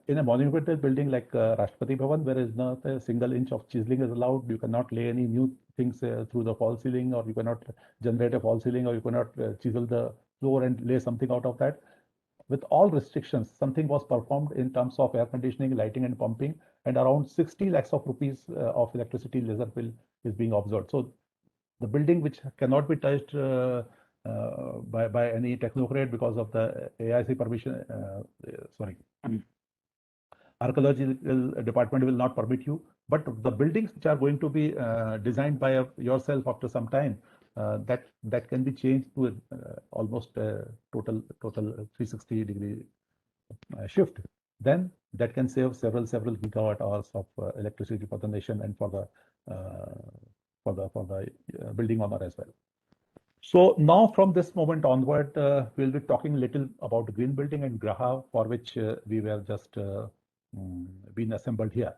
in a monumental building like Rashtrapati Bhavan, where is not a single inch of chiseling is allowed, you cannot lay any new things through the false ceiling, or you cannot generate a false ceiling, or you cannot chisel the floor and lay something out of that. With all restrictions, something was performed in terms of air conditioning, lighting, and pumping, and around 60 lakhs of rupees of electricity laser bill is being observed. So the building which cannot be touched by any technocrat because of the AIC permission, archaeological department will not permit you, but the buildings which are going to be designed by yourself after some time, that can be changed to almost total 360-degree shift. Then that can save several gigawatt hours of electricity for the nation and for the building owner as well. So now from this moment onward, we'll be talking a little about green building and Graha, for which we were just been assembled here.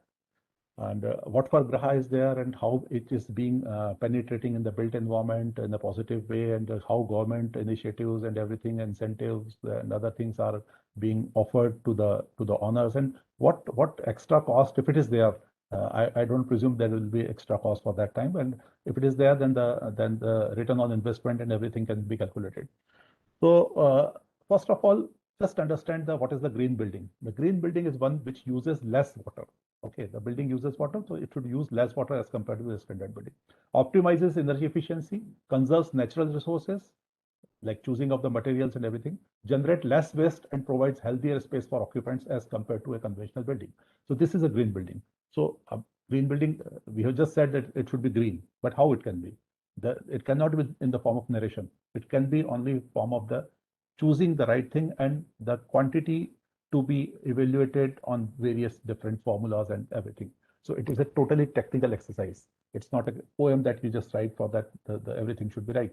And what for Graha is there, and how it is being penetrating in the built environment in a positive way, and how government initiatives and everything, incentives and other things are being offered to the owners, and what extra cost, if it is there. I don't presume there will be extra cost for that time, and if it is there, then the return on investment and everything can be calculated. So first of all, just understand what is the green building. The green building is one which uses less water. Okay, the building uses water, so it should use less water as compared to the standard building. Optimizes energy efficiency, conserves natural resources, like choosing of the materials and everything, generate less waste, and provides healthier space for occupants as compared to a conventional building. So this is a green building. So green building, we have just said that it should be green, but how it can be? It cannot be in the form of narration. It can be only form of the choosing the right thing and the quantity to be evaluated on various different formulas and everything. So it is a totally technical exercise. It's not a poem that you just write for that everything should be right.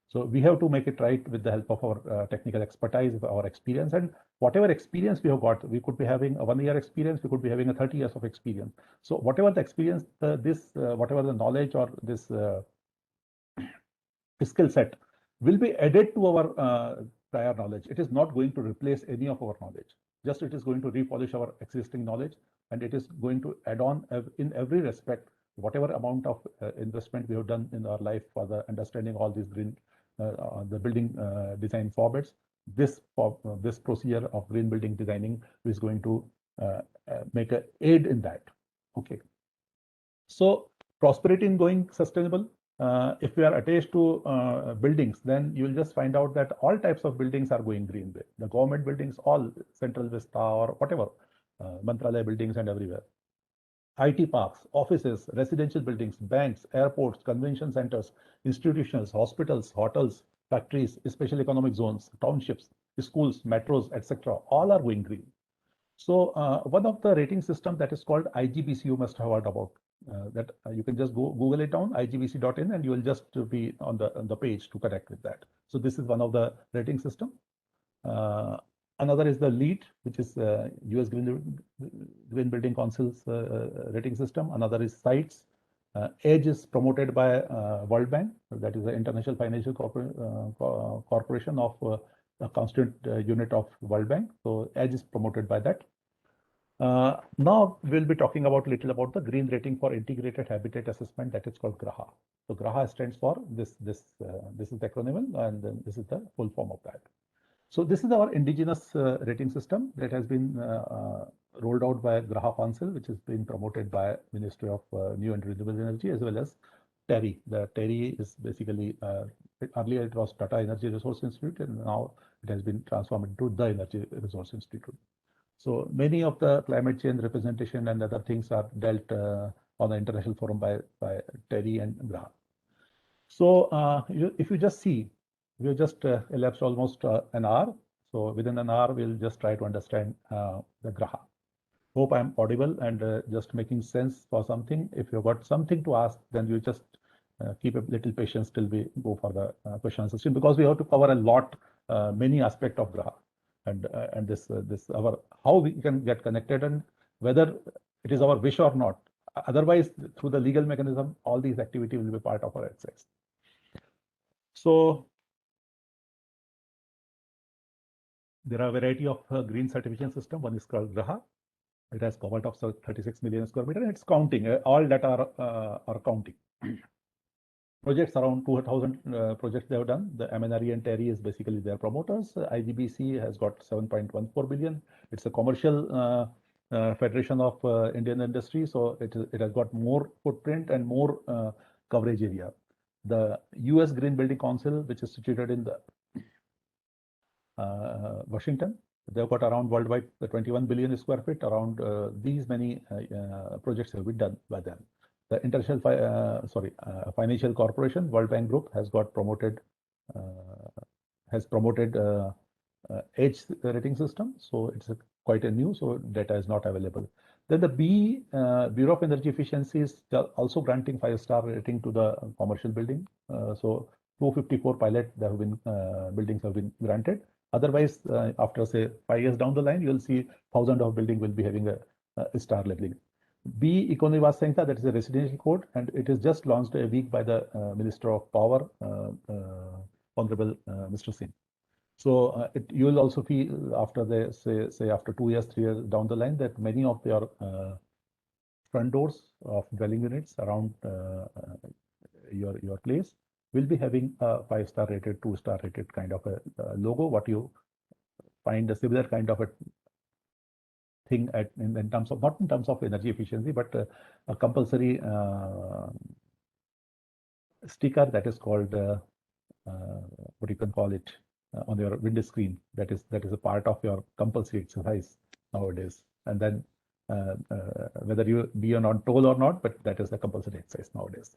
So we have to make it right with the help of our technical expertise, our experience, and whatever experience we have got. We could be having a 1 year experience, we could be having a 30 years of experience. So whatever the experience, whatever the knowledge or this skill set will be added to our prior knowledge. It is not going to replace any of our knowledge. Just it is going to repolish our existing knowledge, and it is going to add on in every respect whatever amount of investment we have done in our life for the understanding all these green the building design formats. This procedure of green building designing is going to make a aid in that. Okay. So prosperity in going sustainable. If we are attached to buildings, then you will just find out that all types of buildings are going green way. The government buildings, all Central Vista or whatever, Mantralaya buildings and everywhere. IT parks, offices, residential buildings, banks, airports, convention centers, institutions, hospitals, hotels, factories, special economic zones, townships, schools, metros, etc. all are going green. So one of the rating system that is called IGBC, you must have heard about. That you can just Google it down, igbc.in, and you will just be on the page to connect with that. So this is one of the rating system. Another is the LEED, which is US Green Building Council's rating system. Another is CITES. EDGE is promoted by World Bank, that is the International Financial Corporation of a constant unit of World Bank. So EDGE is promoted by that. Now we'll be talking about little about the green rating for integrated habitat assessment, that is called GRAHA. So GRAHA stands for this is the acronym, and then this is the full form of that. So this is our indigenous rating system that has been rolled out by GRAHA Council, which has been promoted by Ministry of New and Renewable Energy as well as TERI. The TERI is basically earlier it was Tata Energy Resource Institute, and now it has been transformed into the Energy Resource Institute. So many of the climate change representation and other things are dealt on the international forum by TERI and GRAHA. So if you just see, we have just elapsed almost an hour. So within an hour, we'll just try to understand the GRAHA. Hope I'm audible and just making sense for something. If you've got something to ask, then you just keep a little patience till we go for the question session, because we have to cover a lot, many aspects of GRAHA. And this our how we can get connected and whether it is our wish or not. Otherwise, through the legal mechanism, all these activities will be part of our exercise. So there are a variety of green certification system. One is called GRAHA. It has covered of 36 million square meter. And it's counting. All that are counting. Projects around 2,000 projects they have done. The MNRE and TERI is basically their promoters. IGBC has got 7.14 billion. It's a commercial federation of Indian industry, so it has got more footprint and more coverage area. The US Green Building Council, which is situated in the Washington, they've got around worldwide 21 billion square feet. Around these many projects have been done by them. The International Financial Corporation, World Bank Group, has got promoted EDGE rating system. So it's quite a new, so data is not available. Then the Bureau of Energy Efficiency is also granting 5-star rating to the commercial building. So 254 pilot there have been buildings have been granted. Otherwise, after say 5 years down the line, you will see thousands of buildings will be having a star labeling. B Econivas Sanhita, that is a residential code, and it is just launched a week by the Minister of Power, Honorable Mr. Singh. So you will also feel after the say after 2 years, 3 years down the line that many of your front doors of dwelling units around your place will be having a 5-star rated, 2-star rated kind of a logo. What you find a similar kind of a thing in terms of, not in terms of energy efficiency, but a compulsory sticker that is called what you can call it on your window screen. That is a part of your compulsory exercise nowadays. And then whether you be on toll or not, but that is a compulsory exercise nowadays.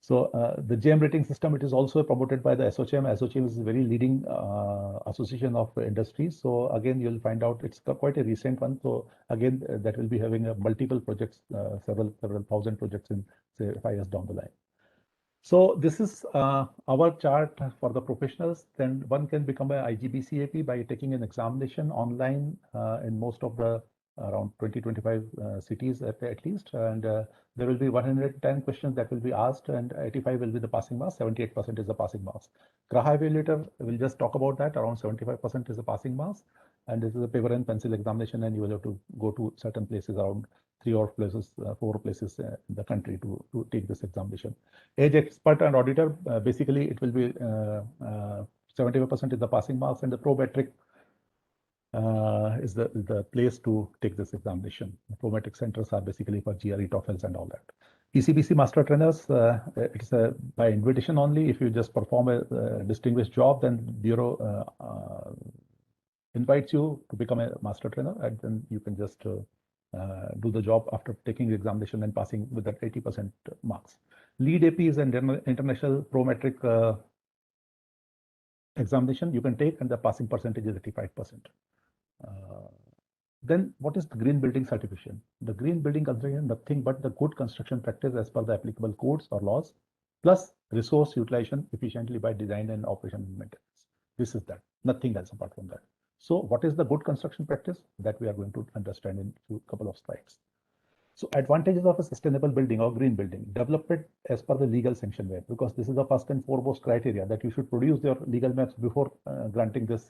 So the GEM rating system, it is also promoted by the ASSOCHAM. ASSOCHAM is a very leading association of industries. So again, you'll find out it's quite a recent one. So again, that will be having multiple projects, several thousand projects in say 5 years down the line. So this is our chart for the professionals. Then one can become a IGBCAP by taking an examination online in most of the around 20-25 cities at least. And there will be 110 questions that will be asked, and 85 will be the passing marks. 78% is the passing marks. Graha evaluator will just talk about that. Around 75% is the passing marks. And this is a paper and pencil examination, and you will have to go to certain places, around 4 places in the country to take this examination. Age expert and auditor, basically it will be 75% is the passing marks, and the prometric is the place to take this examination. The prometric centers are basically for GRE, TOEFLs and all that. ECBC master trainers, it's by invitation only. If you just perform a distinguished job, then Bureau invites you to become a master trainer, and then you can just do the job after taking the examination and passing with that 80% marks. Lead AP is an international prometric examination you can take, and the passing percentage is 85%. Then what is the green building certification? The green building certification, nothing but the good construction practice as per the applicable codes or laws, plus resource utilization efficiently by design and operation and maintenance. This is that, nothing else apart from that. So what is the good construction practice? That we are going to understand in a couple of slides. So advantages of a sustainable building or green building, develop it as per the legal sanction where, because this is the first and foremost criteria that you should produce your legal maps before granting this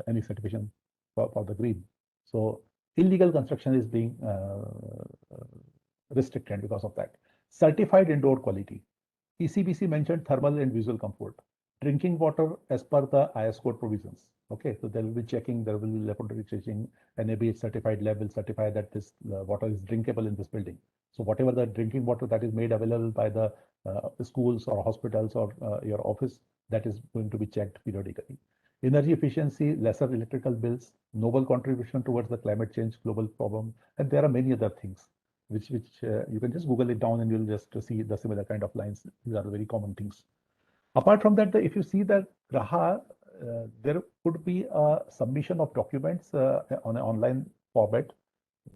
any certification for the green. So illegal construction is being restricted because of that. Certified indoor quality. ECBC mentioned thermal and visual comfort. Drinking water as per the IS code provisions. Okay, so there will be checking, there will be laboratory checking, NABH certified lab will certify that this water is drinkable in this building. So whatever the drinking water that is made available by the schools or hospitals or your office, that is going to be checked periodically. Energy efficiency, lesser electrical bills, noble contribution towards the climate change global problem, and there are many other things which you can just Google it down and you'll just see the similar kind of lines. These are the very common things. Apart from that, if you see that Graha, there could be a submission of documents on an online format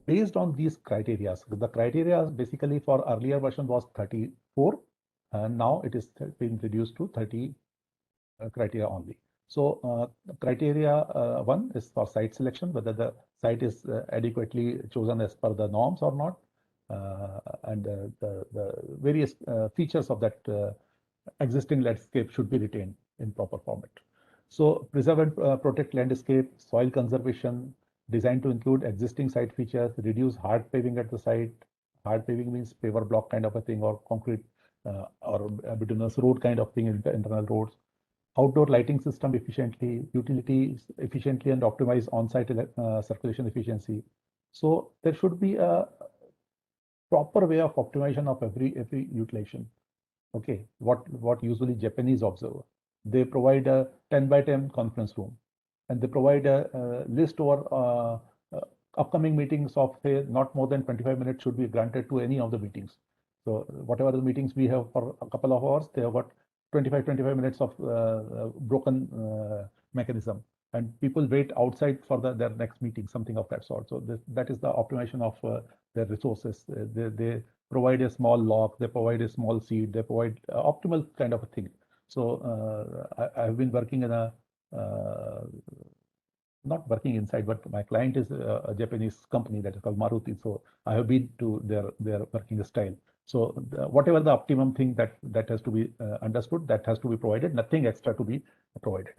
based on these criteria. The criteria basically for earlier version was 34, and now it is being reduced to 30 criteria only. So criteria 1 is for site selection, whether the site is adequately chosen as per the norms or not, and the various features of that existing landscape should be retained in proper format. So preserve and protect landscape, soil conservation, designed to include existing site features, reduce hard paving at the site. Hard paving means paver block kind of a thing, or concrete or bituminous road kind of thing in the internal roads. Outdoor lighting system efficiently, utilities efficiently, and optimize on-site circulation efficiency. So there should be a proper way of optimization of every utilization. Okay, what usually Japanese observe, they provide a 10 by 10 conference room, and they provide a list or upcoming meetings of, say, not more than 25 minutes should be granted to any of the meetings. So whatever the meetings we have for a couple of hours, they have got 25 minutes of broken mechanism, and people wait outside for their next meeting, something of that sort. So that is the optimization of their resources. They provide a small lock, they provide a small seat, they provide optimal kind of a thing. So I have been working in a not working inside, but my client is a Japanese company that is called Maruti. So I have been to their working style. So whatever the optimum thing that has to be understood, that has to be provided, nothing extra to be provided.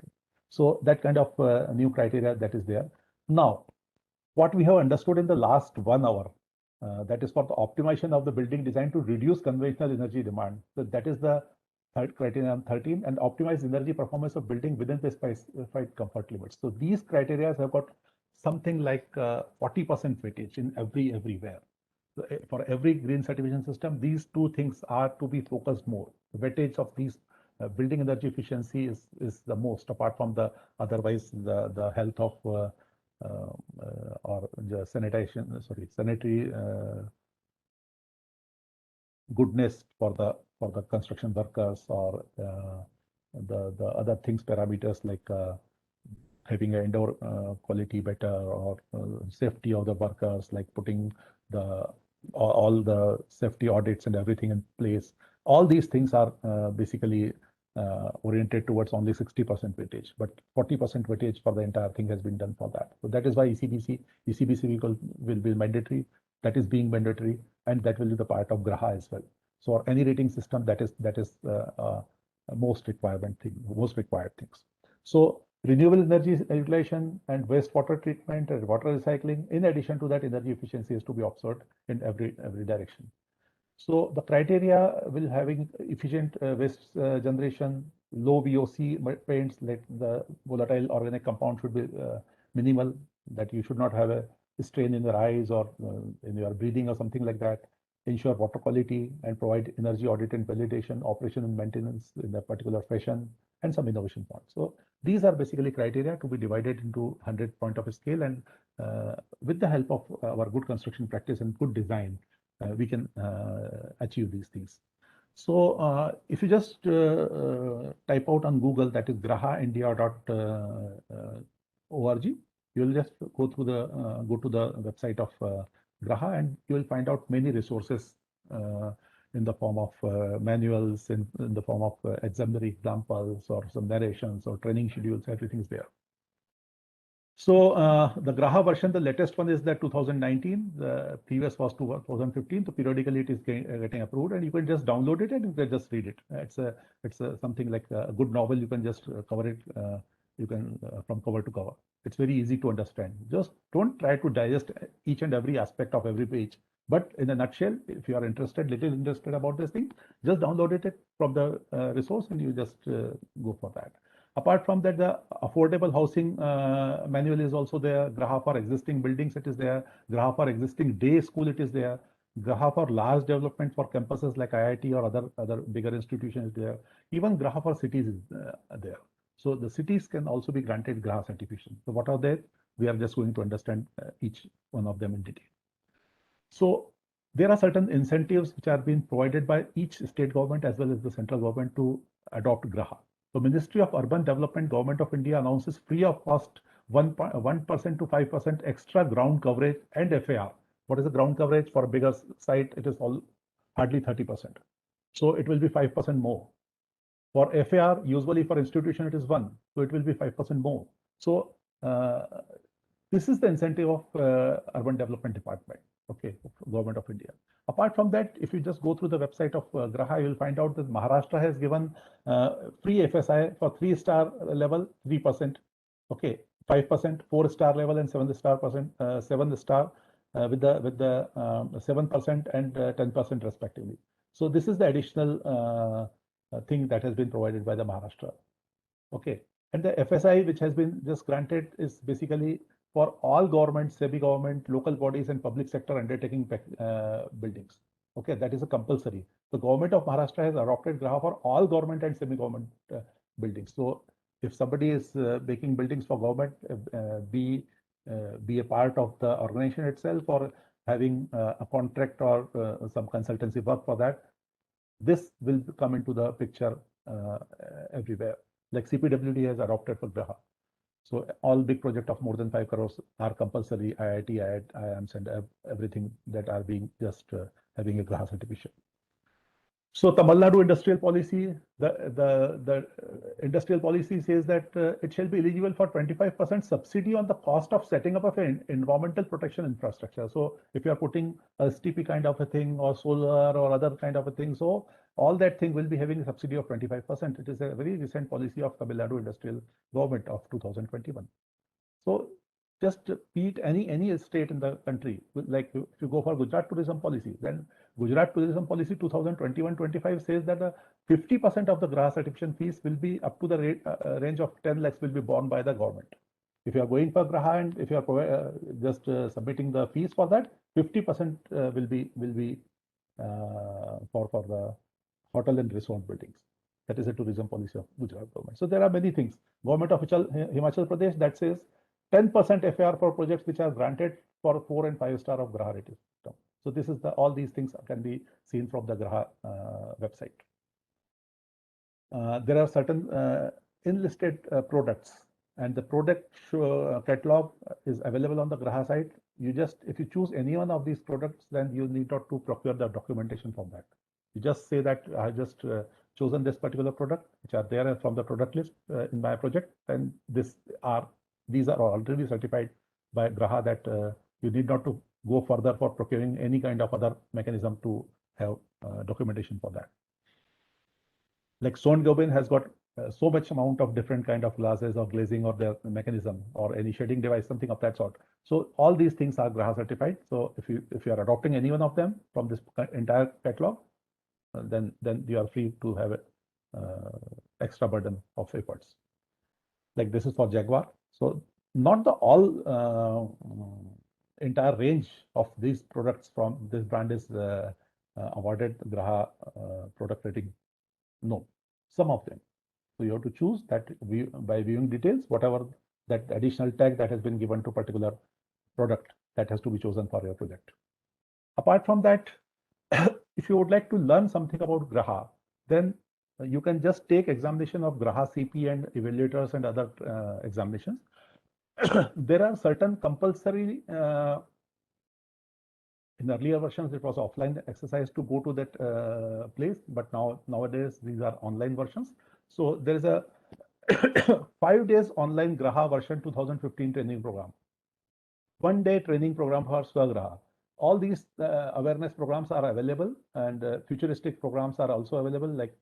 So that kind of new criteria that is there. Now, what we have understood in the last 1 hour, that is for the optimization of the building design to reduce conventional energy demand. So that is the third criterion 13, and optimize energy performance of building within the specified comfort limits. So these criteria have got something like 40% weightage in everywhere. So for every green certification system, these two things are to be focused more. The weightage of these building energy efficiency is the most, apart from the otherwise the health of or the sanitary goodness for the construction workers, or the other things, parameters like having an indoor quality better, or safety of the workers, like putting all the safety audits and everything in place, all these things are basically oriented towards only 60% weightage, but 40% weightage for the entire thing has been done for that. So that is why ECBC will be mandatory. That is being mandatory, and that will be the part of GRAHA as well. So for any rating system, that is most required things. So renewable energy utilization and wastewater treatment and water recycling. In addition to that, energy efficiency is to be observed in every direction. So the criteria will having efficient waste generation, low VOC paints, like the volatile organic compound should be minimal, that you should not have a strain in your eyes or in your breathing or something like that. Ensure water quality and provide energy audit and validation, operation and maintenance in a particular fashion, and some innovation points. So these are basically criteria to be divided into 100 point of a scale, and with the help of our good construction practice and good design, we can achieve these things. So if you just type out on Google, that is grahaindia.org, you will just go to the website of GRAHA, and you will find out many resources in the form of manuals, in the form of exemplary examples or some narrations or training schedules. Everything is there. So the GRAHA version, the latest one is that 2019. The previous was 2015. So periodically it is getting approved, and you can just download it and you can just read it. It's something like a good novel. You can just cover it. You can from cover to cover. It's very easy to understand. Just don't try to digest each and every aspect of every page. But in a nutshell, if you are little interested about this thing, just download it from the resource and you just go for that. Apart from that, the affordable housing manual is also there. GRAHA for existing buildings, it is there. GRAHA for existing day school, it is there. GRAHA for large development for campuses like IIT or other bigger institutions is there. Even GRAHA for cities is there. So the cities can also be granted GRAHA certification. So what are they? We are just going to understand each one of them in detail. So there are certain incentives which are being provided by each state government as well as the central government to adopt GRAHA. So Ministry of Urban Development, Government of India announces free of cost 1% to 5% extra ground coverage and FAR. What is the ground coverage for a bigger site? It is hardly 30%. So it will be 5% more. For FAR, usually for institution, it is 1. So it will be 5% more. So this is the incentive of Urban Development Department, okay, Government of India. Apart from that, if you just go through the website of GRAHA, you will find out that Maharashtra has given free FSI for 3-star level 3%, okay, 5%, 4-star level, and 7-star with the 7% and 10% respectively. So this is the additional thing that has been provided by the Maharashtra, okay. And the FSI which has been just granted is basically for all government, semi-government, local bodies and public sector undertaking buildings. Okay, that is a compulsory. The government of Maharashtra has adopted GRAHA for all government and semi-government buildings. So if somebody is making buildings for government, be a part of the organization itself or having a contract or some consultancy work for that, this will come into the picture everywhere. Like CPWD has adopted for GRAHA. So all big projects of more than 5 crores are compulsory. IIT, IIMs, and everything that are being just having a GRAHA certification. So Tamil Nadu industrial policy, the industrial policy says that it shall be eligible for 25% subsidy on the cost of setting up an environmental protection infrastructure. So if you are putting a STP kind of a thing or solar or other kind of a thing, so all that thing will be having a subsidy of 25%. It is a very recent policy of Tamil Nadu industrial government of 2021. So just beat any state in the country, like if you go for Gujarat tourism policy, then Gujarat tourism policy 2021-25 says that 50% of the GRAHA certification fees will be up to the range of 10 lakhs will be borne by the government. If you are going for GRAHA and if you are just submitting the fees for that, 50% will be for the hotel and resort buildings. That is a tourism policy of Gujarat government. So there are many things. Government of Himachal Pradesh that says 10% FAR for projects which are granted for 4 and 5-star of GRAHA rating system. So this is all these things can be seen from the GRAHA website. There are certain enlisted products, and the product catalog is available on the GRAHA site. You just, if you choose any one of these products, then you need not to procure the documentation from that. You just say that I have just chosen this particular product, which are there from the product list in my project, and these are already certified by Graha that you need not to go further for procuring any kind of other mechanism to have documentation for that. Like Stone Gobin has got so much amount of different kind of glasses or glazing or their mechanism or any shading device, something of that sort. So all these things are Graha certified. So if you are adopting any one of them from this entire catalog, then you are free to have extra burden of efforts. Like this is for Jaguar. So not the all entire range of these products from this brand is awarded Graha product rating. No, some of them. So you have to choose that by viewing details, whatever that additional tag that has been given to particular product, that has to be chosen for your project. Apart from that, if you would like to learn something about Graha, then you can just take examination of Graha CP and evaluators and other examinations. There are certain compulsory, in earlier versions, it was offline exercise to go to that place, but nowadays these are online versions. So there is a 5 days online Graha version 2015 training program. 1 day training program for Swagraha. All these awareness programs are available, and futuristic programs are also available. Like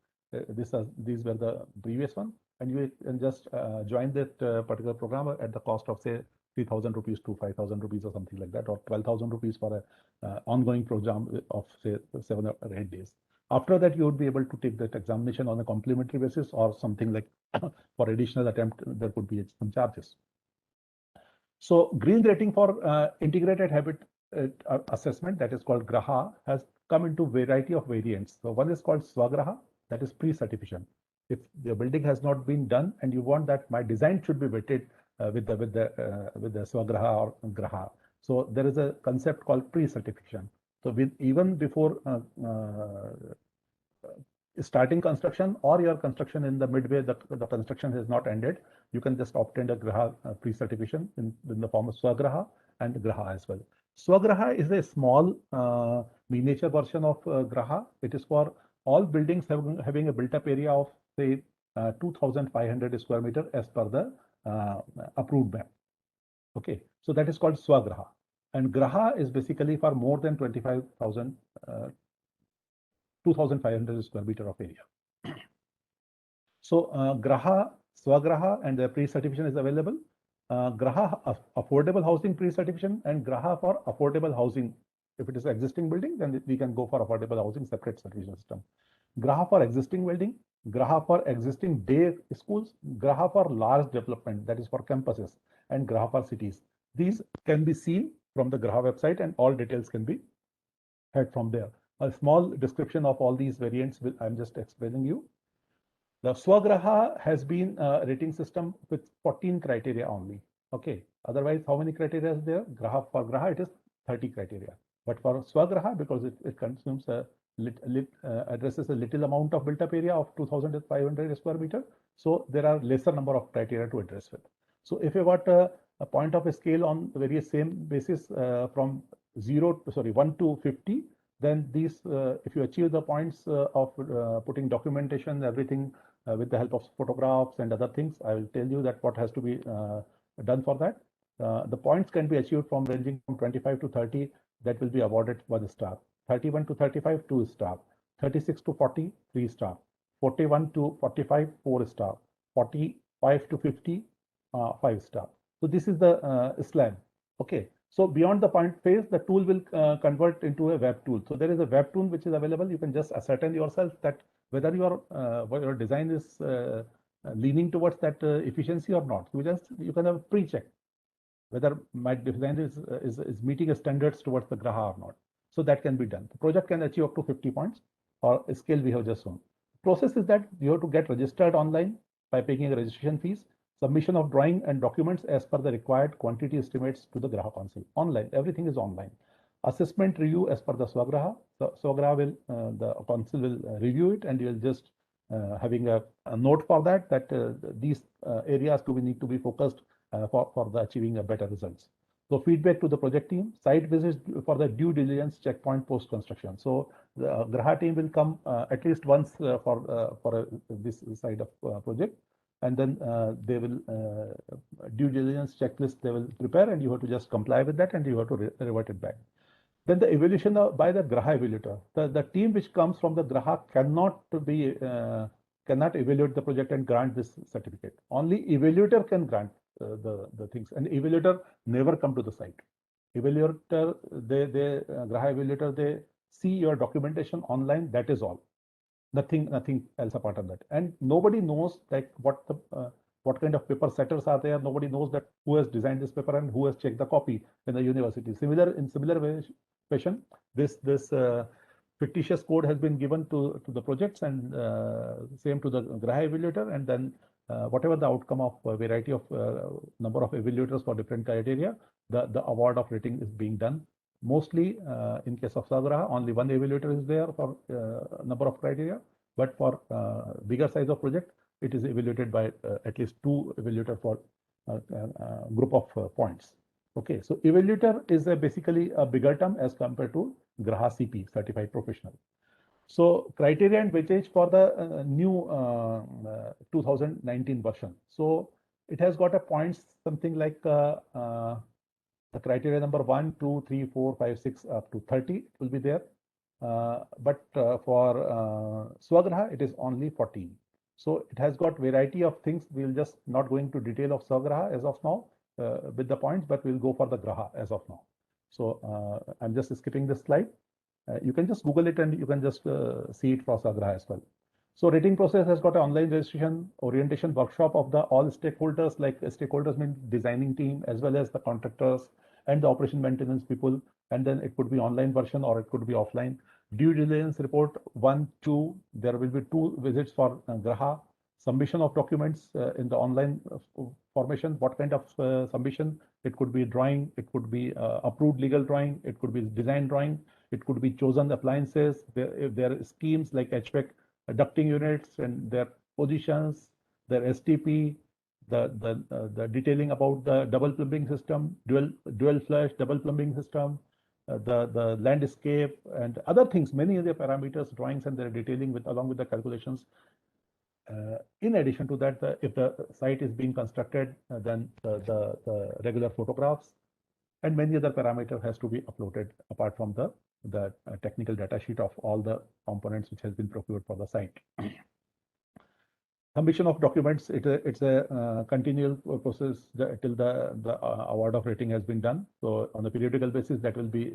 these were the previous one, and you can just join that particular program at the cost of say 3,000 rupees to 5,000 rupees or something like that, or 12,000 rupees for a ongoing program of say 7 or 8 days. After that, you would be able to take that examination on a complimentary basis or something like for additional attempt, there could be some charges. So green rating for integrated habit assessment, that is called Graha, has come into variety of variants. So one is called Swagraha, that is pre-certification. If the building has not been done and you want that my design should be vetted with the Swagraha or Graha. So there is a concept called pre-certification. So even before starting construction or your construction in the midway, the construction has not ended, you can just obtain a Graha pre-certification in the form of Swagraha and Graha as well. Swagraha is a small miniature version of Graha. It is for all buildings having a built-up area of say 2,500 square meter as per the approved map. Okay, so that is called Swagraha, and Graha is basically for more than 25,000. 2,500 square meter of area. So Graha, Swagraha, and the pre-certification is available. Graha affordable housing pre-certification and Graha for affordable housing. If it is existing building, then we can go for affordable housing separate certification system. Graha for existing building, Graha for existing day schools, Graha for large development, that is for campuses, and Graha for cities. These can be seen from the Graha website, and all details can be had from there. A small description of all these variants I'm just explaining you. The Swagraha has been a rating system with 14 criteria only. Okay. Otherwise, how many criteria is there? For Graha, it is 30 criteria. But for Swagraha, because it consumes addresses a little amount of built-up area of 2,500 square meter, so there are lesser number of criteria to address with. So if you got a point of a scale on various same basis from 1 to 50, then these, if you achieve the points of putting documentation, everything with the help of photographs and other things, I will tell you that what has to be done for that. The points can be achieved from ranging from 25 to 30, that will be awarded 1 star. 31 to 35, 2 star. 36 to 40, 3 star. 41 to 45, 4 star. 45 to 50, 5 star. So this is the slab. Okay. So beyond the point phase, the tool will convert into a web tool. So there is a web tool which is available. You can just ascertain yourself that whether your design is leaning towards that efficiency or not. You can have a pre-check whether my design is meeting standards towards the Graha or not. So that can be done. The project can achieve up to 50 points or a scale we have just shown. Process is that you have to get registered online by paying a registration fees, submission of drawing and documents as per the required quantity estimates to the Graha Council. Online, everything is online. Assessment review as per the Swagraha. So Swagraha will, the council will review it, and you will just having a note for that these areas need to be focused for the achieving a better results. So feedback to the project team, site visits for the due diligence checkpoint post construction. So the Graha team will come at least once for this side of project, and then they will due diligence checklist they will prepare, and you have to just comply with that, and you have to revert it back. Then the evaluation by the Graha evaluator. The team which comes from the Graha cannot evaluate the project and grant this certificate. Only evaluator can grant the things, and evaluator never come to the site. Evaluator, Graha evaluator, they see your documentation online. That is all. Nothing else apart of that. And nobody knows like what kind of paper setters are there. Nobody knows that who has designed this paper and who has checked the copy in the university. In similar fashion, this fictitious code has been given to the projects, and same to the Graha evaluator, and then whatever the outcome of a variety of number of evaluators for different criteria, the award of rating is being done. Mostly in case of Sagraha, only one evaluator is there for number of criteria, but for bigger size of project, it is evaluated by at least 2 evaluator for group of points. Okay, so evaluator is basically a bigger term as compared to Graha CP, certified professional. So criteria and weightage for the new 2019 version. So it has got a points something like the criteria number 1, 2, 3, 4, 5, 6 up to 30 will be there. But for Swagraha, it is only 14. So it has got variety of things. We'll just not go into detail of Swagraha as of now with the points, but we'll go for the Graha as of now. So I'm just skipping this slide. You can just Google it and you can just see it for Swagraha as well. So rating process has got an online registration, orientation workshop of the all stakeholders, like stakeholders mean designing team as well as the contractors and the operation maintenance people. And then it could be online version or it could be offline. Due diligence report 1, 2. There will be 2 visits for Graha. Submission of documents in the online formation. What kind of submission? It could be drawing. It could be approved legal drawing. It could be design drawing. It could be chosen appliances. If there are schemes like HVAC, ducting units and their positions, their STP, the detailing about the double plumbing system, dual flush, double plumbing system, the landscape and other things, many other parameters, drawings, and their detailing with along with the calculations. In addition to that, if the site is being constructed, then the regular photographs and many other parameters has to be uploaded apart from the technical data sheet of all the components which has been procured for the site. Submission of documents, it's a continual process till the award of rating has been done. So on a periodical basis, that will be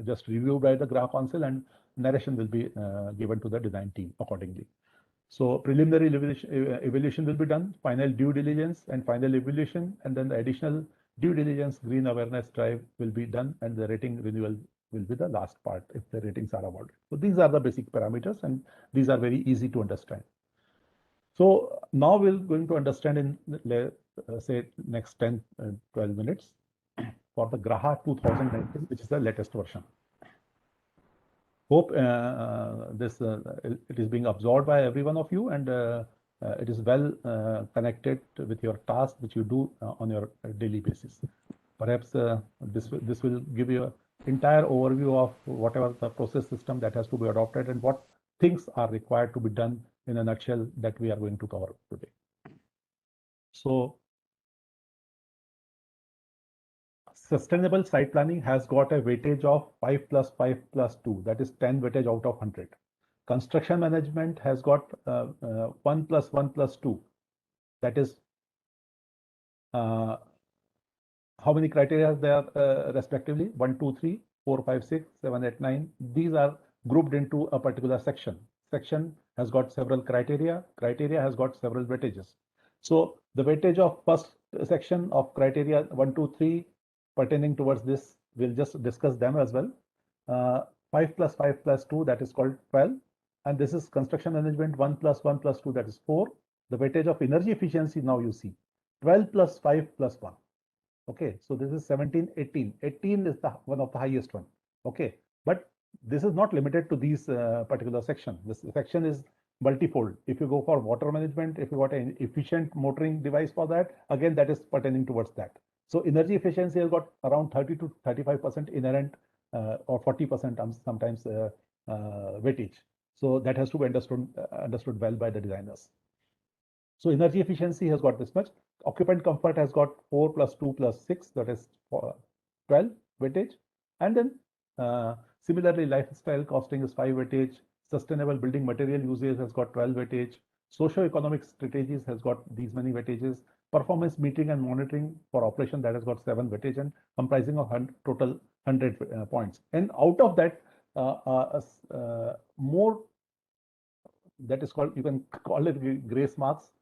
just reviewed by the Graha Council, and narration will be given to the design team accordingly. So preliminary evaluation will be done, final due diligence and final evaluation, and then the additional due diligence green awareness drive will be done, and the rating renewal will be the last part if the ratings are awarded. So these are the basic parameters, and these are very easy to understand. So now we're going to understand in say next 10, 12 minutes for the Graha 2019, which is the latest version. Hope it is being absorbed by every one of you, and it is well connected with your task which you do on your daily basis. Perhaps this will give you an entire overview of whatever the process system that has to be adopted and what things are required to be done in a nutshell that we are going to cover today. So sustainable site planning has got a weightage of 5 plus 5 plus 2, that is 10 weightage out of 100. Construction management has got 1 plus 1 plus 2, that is how many criteria there respectively? 1, 2, 3, 4, 5, 6, 7, 8, 9. These are grouped into a particular section. Section has got several criteria. Criteria has got several weightages. So the weightage of first section of criteria 1, 2, 3 pertaining towards this, we'll just discuss them as well. 5 plus 5 plus 2, that is called 12. And this is construction management 1 plus 1 plus 2, that is 4. The weightage of energy efficiency now you see 12 plus 5 plus 1. Okay, so this is 17, 18. 18 is the one of the highest one. Okay, but this is not limited to these particular section. This section is multifold. If you go for water management, if you got an efficient motoring device for that, again, that is pertaining towards that. So energy efficiency has got around 30 to 35% inherent or 40% sometimes weightage. So that has to be understood well by the designers. So energy efficiency has got this much. Occupant comfort has got 4 plus 2 plus 6, that is 12 weightage. And then similarly, lifestyle costing is 5 weightage. Sustainable building material usage has got 12 weightage. Socio-economic strategies has got these many weightages. Performance metering and monitoring for operation, that has got 7 weightage and comprising of total 100 points. And out of that, more, that is called, you can call it grace marks.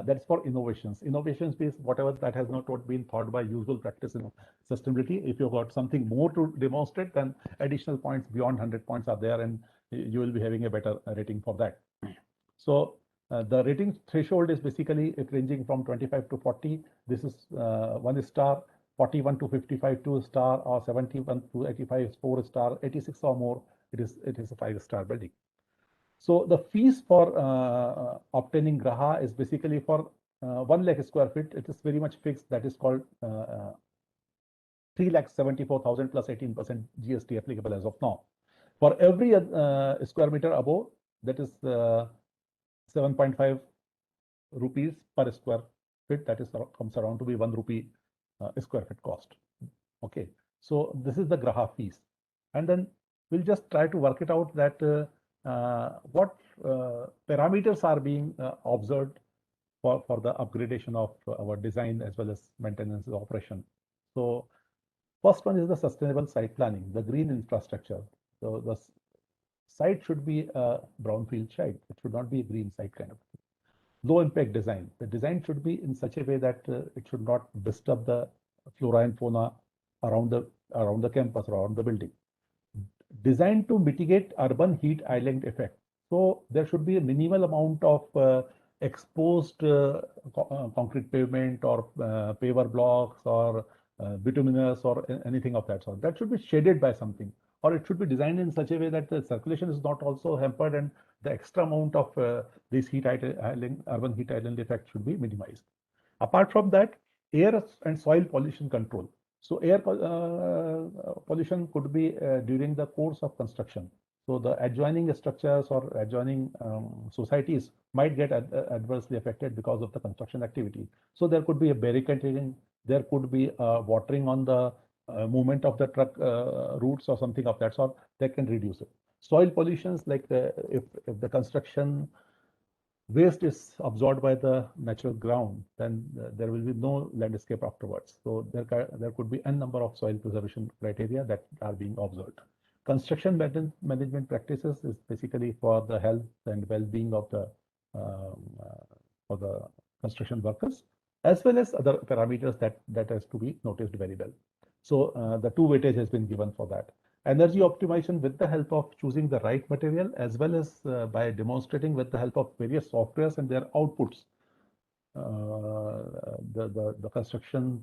That's for innovations. Innovations means whatever that has not been thought by usual practice in sustainability. If you've got something more to demonstrate, then additional points beyond 100 points are there, and you will be having a better rating for that. So the rating threshold is basically ranging from 25 to 40. This is 1 star, 41 to 55 2 star, or 71 to 85 is 4 star, 86 or more, it is a 5-star building. So the fees for obtaining Graha is basically for 1 lakh square feet. It is very much fixed. That is called 3,74,000 plus 18% GST applicable as of now. For every square meter above, that is 7.5 rupees per square feet. That is comes around to be 1 rupee square feet cost. Okay, so this is the Graha fees, and then we'll just try to work it out that what parameters are being observed for the upgradation of our design as well as maintenance and operation. So first one is the sustainable site planning, the green infrastructure. So the site should be a brownfield site. It should not be a green site kind of thing. Low impact design. The design should be in such a way that it should not disturb the flora and fauna around the campus, around the building. Designed to mitigate urban heat island effect. So there should be a minimal amount of exposed concrete pavement or paver blocks or bituminous or anything of that sort. That should be shaded by something, or it should be designed in such a way that the circulation is not also hampered, and the extra amount of this urban heat island effect should be minimized. Apart from that, air and soil pollution control. So air pollution could be during the course of construction. So the adjoining structures or adjoining societies might get adversely affected because of the construction activity. So there could be a barricading, there could be watering on the movement of the truck routes or something of that sort that can reduce it. Soil pollutions, like if the construction waste is absorbed by the natural ground, then there will be no landscape afterwards. So there could be n number of soil preservation criteria that are being observed. Construction management practices is basically for the health and well-being of the for the construction workers, as well as other parameters that has to be noticed very well. So the 2 weightage has been given for that. Energy optimization with the help of choosing the right material, as well as by demonstrating with the help of various softwares and their outputs. The construction,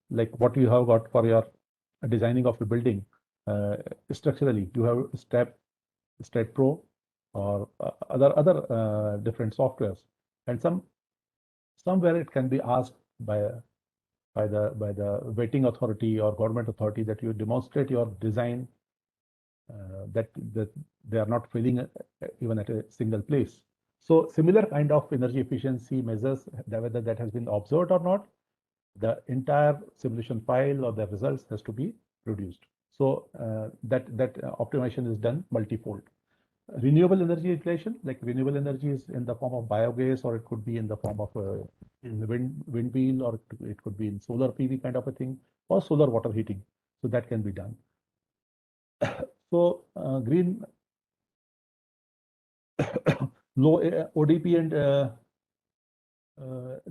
like what you have got for your designing of the building, structurally, you have Step Pro or other different softwares, and somewhere it can be asked by the waiting authority or government authority that you demonstrate your design that they are not failing even at a single place. So similar kind of energy efficiency measures, whether that has been observed or not, the entire simulation file or the results has to be produced. So that optimization is done multifold. Renewable energy utilization, like renewable energy is in the form of biogas, or it could be in the form of in the wind wheel, or it could be in solar PV kind of a thing, or solar water heating. So that can be done. So green low ODP and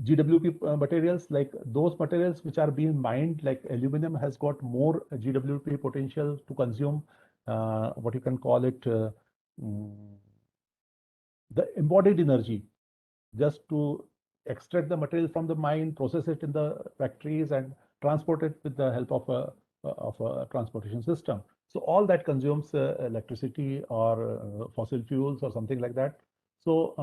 GWP materials, like those materials which are being mined, like aluminum has got more GWP potential to consume what you can call it the embodied energy, just to extract the material from the mine, process it in the factories, and transport it with the help of a transportation system. So all that consumes electricity or fossil fuels or something like that. So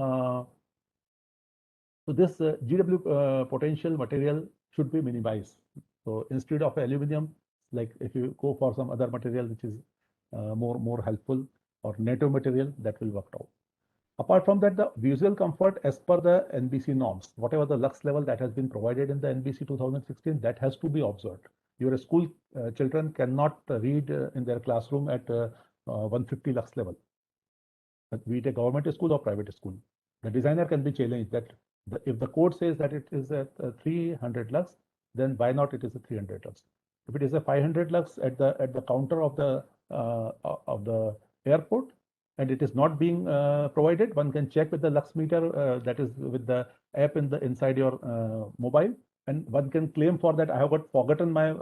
so this GW potential material should be minimized. So instead of aluminum, like if you go for some other material which is more helpful, or native material, that will work out. Apart from that, the visual comfort as per the NBC norms, whatever the lux level that has been provided in the NBC 2016, that has to be observed. Your school children cannot read in their classroom at 150 lux level, be it a government school or private school. The designer can be challenged that if the code says that it is at 300 lux, then why not it is a 300 lux? If it is a 500 lux at the counter of the airport, and it is not being provided, one can check with the lux meter that is with the app inside your mobile, and one can claim for that. I have got forgotten my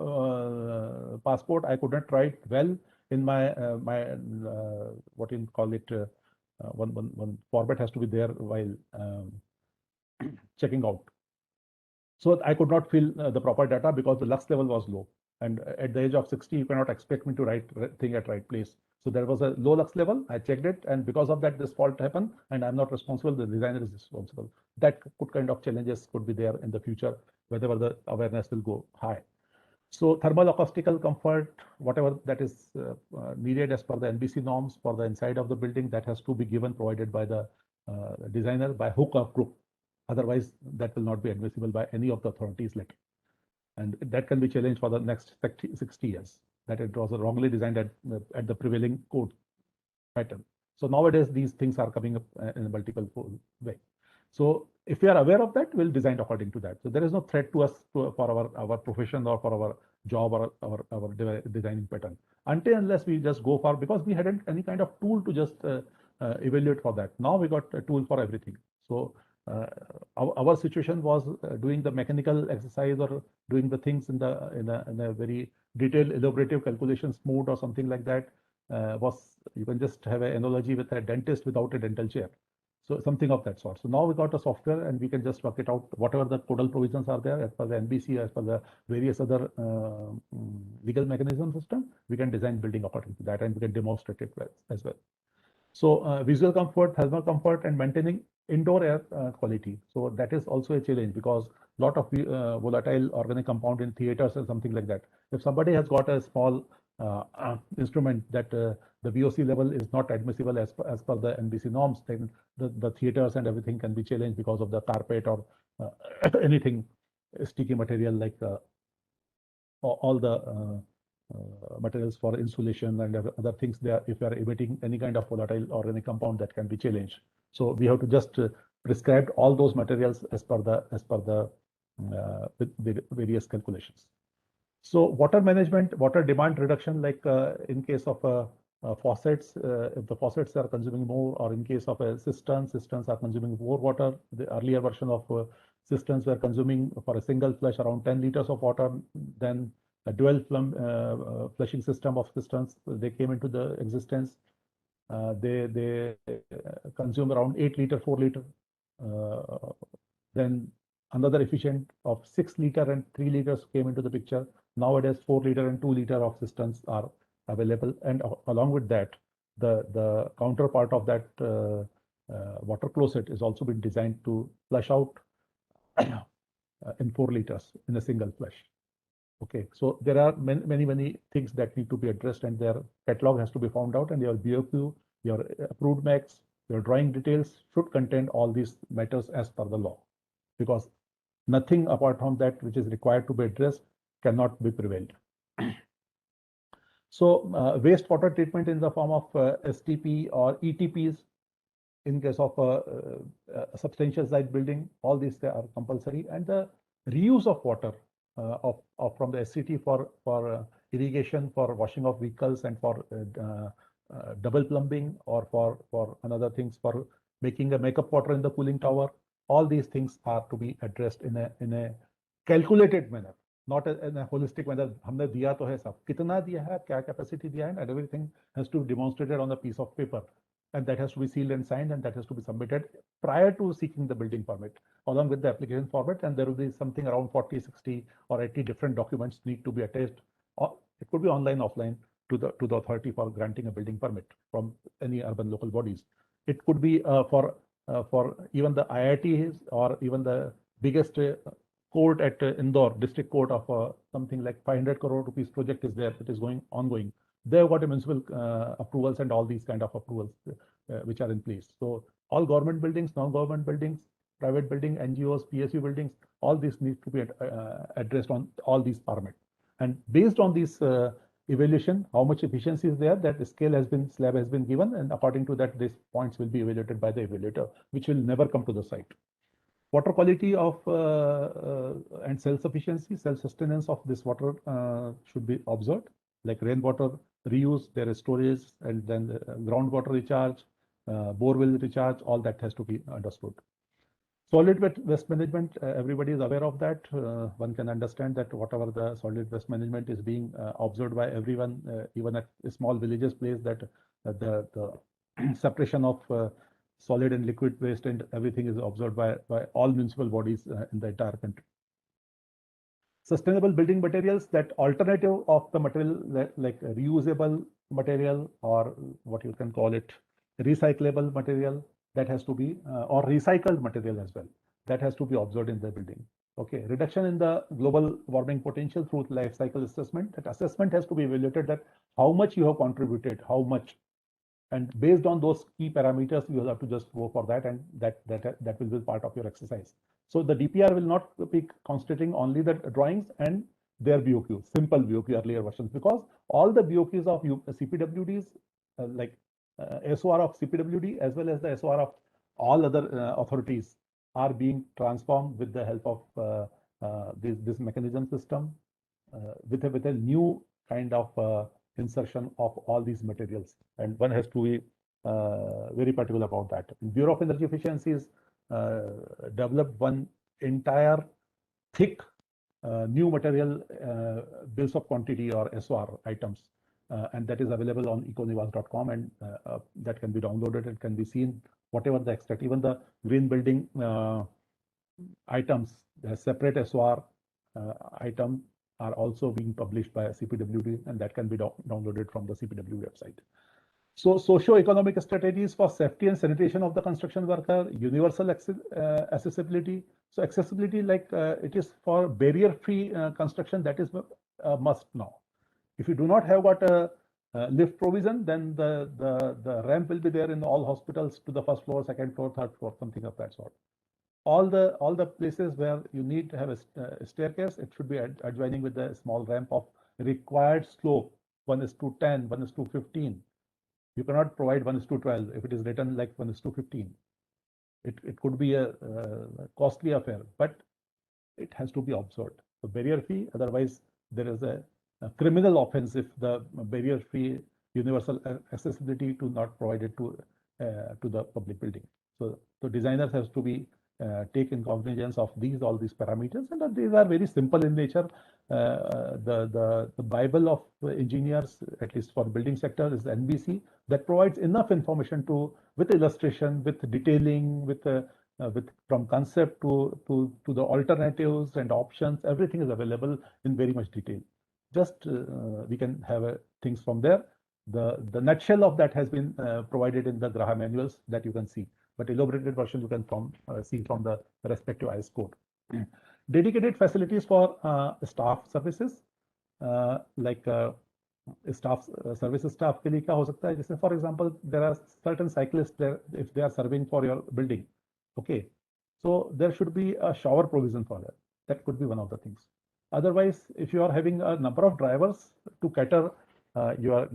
passport. I could not write well in my what you call it. One format has to be there while checking out. So I could not fill the proper data because the lux level was low. And at the age of 60, you cannot expect me to write thing at right place. So there was a low lux level. I checked it, and because of that, this fault happened. And I'm not responsible. The designer is responsible. That could kind of challenges could be there in the future, whether the awareness will go high. So thermal acoustical comfort, whatever that is needed as per the NBC norms for the inside of the building, that has to be given, provided by the designer by hook or crook. Otherwise, that will not be admissible by any of the authorities later. And that can be challenged for the next 60 years, that it was wrongly designed at the prevailing code pattern. So nowadays, these things are coming up in a multiple way. So if we are aware of that, we'll design according to that. So there is no threat to us for our profession or for our job or our designing pattern, until unless we just go for, because we hadn't any kind of tool to just evaluate for that. Now we got a tool for everything. So our situation was doing the mechanical exercise or doing the things in a very detailed elaborative calculations mode or something like that. Was, you can just have an analogy with a dentist without a dental chair. So something of that sort. So now we got a software and we can just work it out, whatever the codal provisions are there as per the NBC, as per the various other legal mechanism system, we can design building according to that, and we can demonstrate it as well. So visual comfort, thermal comfort, and maintaining indoor air quality. So that is also a challenge, because a lot of volatile organic compound in theaters and something like that. If somebody has got a small instrument that the VOC level is not admissible as per the NBC norms, then the theaters and everything can be challenged because of the carpet or anything sticky material, like all the materials for insulation and other things there. If you are emitting any kind of volatile organic compound, that can be challenged. So we have to just prescribe all those materials as per the various calculations. So water management, water demand reduction, like in case of faucets, if the faucets are consuming more, or in case of a cisterns are consuming more water. The earlier version of cisterns were consuming for a single flush around 10 liters of water. Then a dual flushing system of cisterns, they came into the existence. They consume around 8 liter, 4 liter. Then another efficient of 6 liter and 3 liters came into the picture. Nowadays, 4 liter and 2 liter of cisterns are available, and along with that, the counterpart of that water closet is also been designed to flush out in 4 liters in a single flush. Okay, so there are many things that need to be addressed, and their catalog has to be found out, and your BOQ, your approved max, your drawing details should contain all these matters as per the law, because nothing apart from that which is required to be addressed cannot be prevailed. So wastewater treatment in the form of STP or ETPs, in case of a substantial site building, all these they are compulsory, and the reuse of water from the SCT for irrigation, for washing of vehicles, and for double plumbing, or for another things, for making a makeup water in the cooling tower. All these things are to be addressed in a calculated manner, not in a holistic manner. हमने दिया तो है सब, कितना दिया है, क्या capacity दिया है, and everything has to be demonstrated on a piece of paper, and that has to be sealed and signed, and that has to be submitted prior to seeking the building permit, along with the application format. And there will be something around 40, 60, or 80 different documents need to be attached. Or it could be online, offline, to the authority for granting a building permit from any urban local bodies. It could be for even the IITs, or even the biggest court at Indore, district court of something like 500 crore rupees project is there. It is ongoing. They have got a municipal approvals and all these kind of approvals which are in place. So all government buildings, non-government buildings, private building, NGOs, PSU buildings, all these need to be addressed on all these parameters. And based on this evaluation, how much efficiency is there, that slab has been given, and according to that, these points will be evaluated by the evaluator, which will never come to the site. Water quality of and self-sufficiency, self-sustenance of this water should be observed, like rainwater reuse, there is storage, and then groundwater recharge, borewell recharge, all that has to be understood. Solid waste management, everybody is aware of that. One can understand that whatever the solid waste management is being observed by everyone, even at small villages place, that the separation of solid and liquid waste and everything is observed by all municipal bodies in the entire country. Sustainable building materials, that alternative of the material like reusable material, or what you can call it, recyclable material, that has to be, or recycled material as well, that has to be observed in the building. Okay, reduction in the global warming potential through life cycle assessment. That assessment has to be evaluated, that how much you have contributed, how much, and based on those key parameters, you will have to just go for that, and that will be part of your exercise. So the DPR will not be concentrating only the drawings and their BOQ, simple BOQ earlier versions, because all the BOQs of CPWDs, like SOR of CPWD as well as the SOR of all other authorities, are being transformed with the help of this mechanism system, with a new kind of insertion of all these materials, and one has to be very particular about that. Bureau of Energy Efficiency is developed one entire thick new material bills of quantity, or SOR items, and that is available on econiwas.com, and that can be downloaded and can be seen, whatever the extract, even the green building items, the separate SOR item are also being published by CPWD, and that can be downloaded from the CPWD website. So socio-economic strategies for safety and sanitation of the construction worker, universal accessibility. So accessibility, like it is for barrier-free construction, that is a must now. If you do not have got a lift provision, then the ramp will be there in all hospitals to the first floor, second floor, third floor, something of that sort. All the places where you need to have a staircase, it should be adjoining with a small ramp of required slope, 1:10, 1:15. You cannot provide 1:12 if it is written like 1:15. It could be a costly affair, but it has to be observed. So barrier fee, otherwise there is a criminal offense if the barrier fee universal accessibility to not provide it to the public building. So designers has to be taken cognizance of all these parameters, and these are very simple in nature. The Bible of engineers, at least for building sector, is NBC, that provides enough information with illustration, with detailing, with from concept to the alternatives and options. Everything is available in very much detail. Just we can have things from there. The nutshell of that has been provided in the Graha manuals that you can see, but elaborated version you can see from the respective IS code. Dedicated facilities for staff services, like staff services staff के लिए क्या हो सकता है? जैसे for example, there are certain cyclists there, if they are serving for your building, okay, so there should be a shower provision for that. That could be one of the things. Otherwise, if you are having a number of drivers to cater your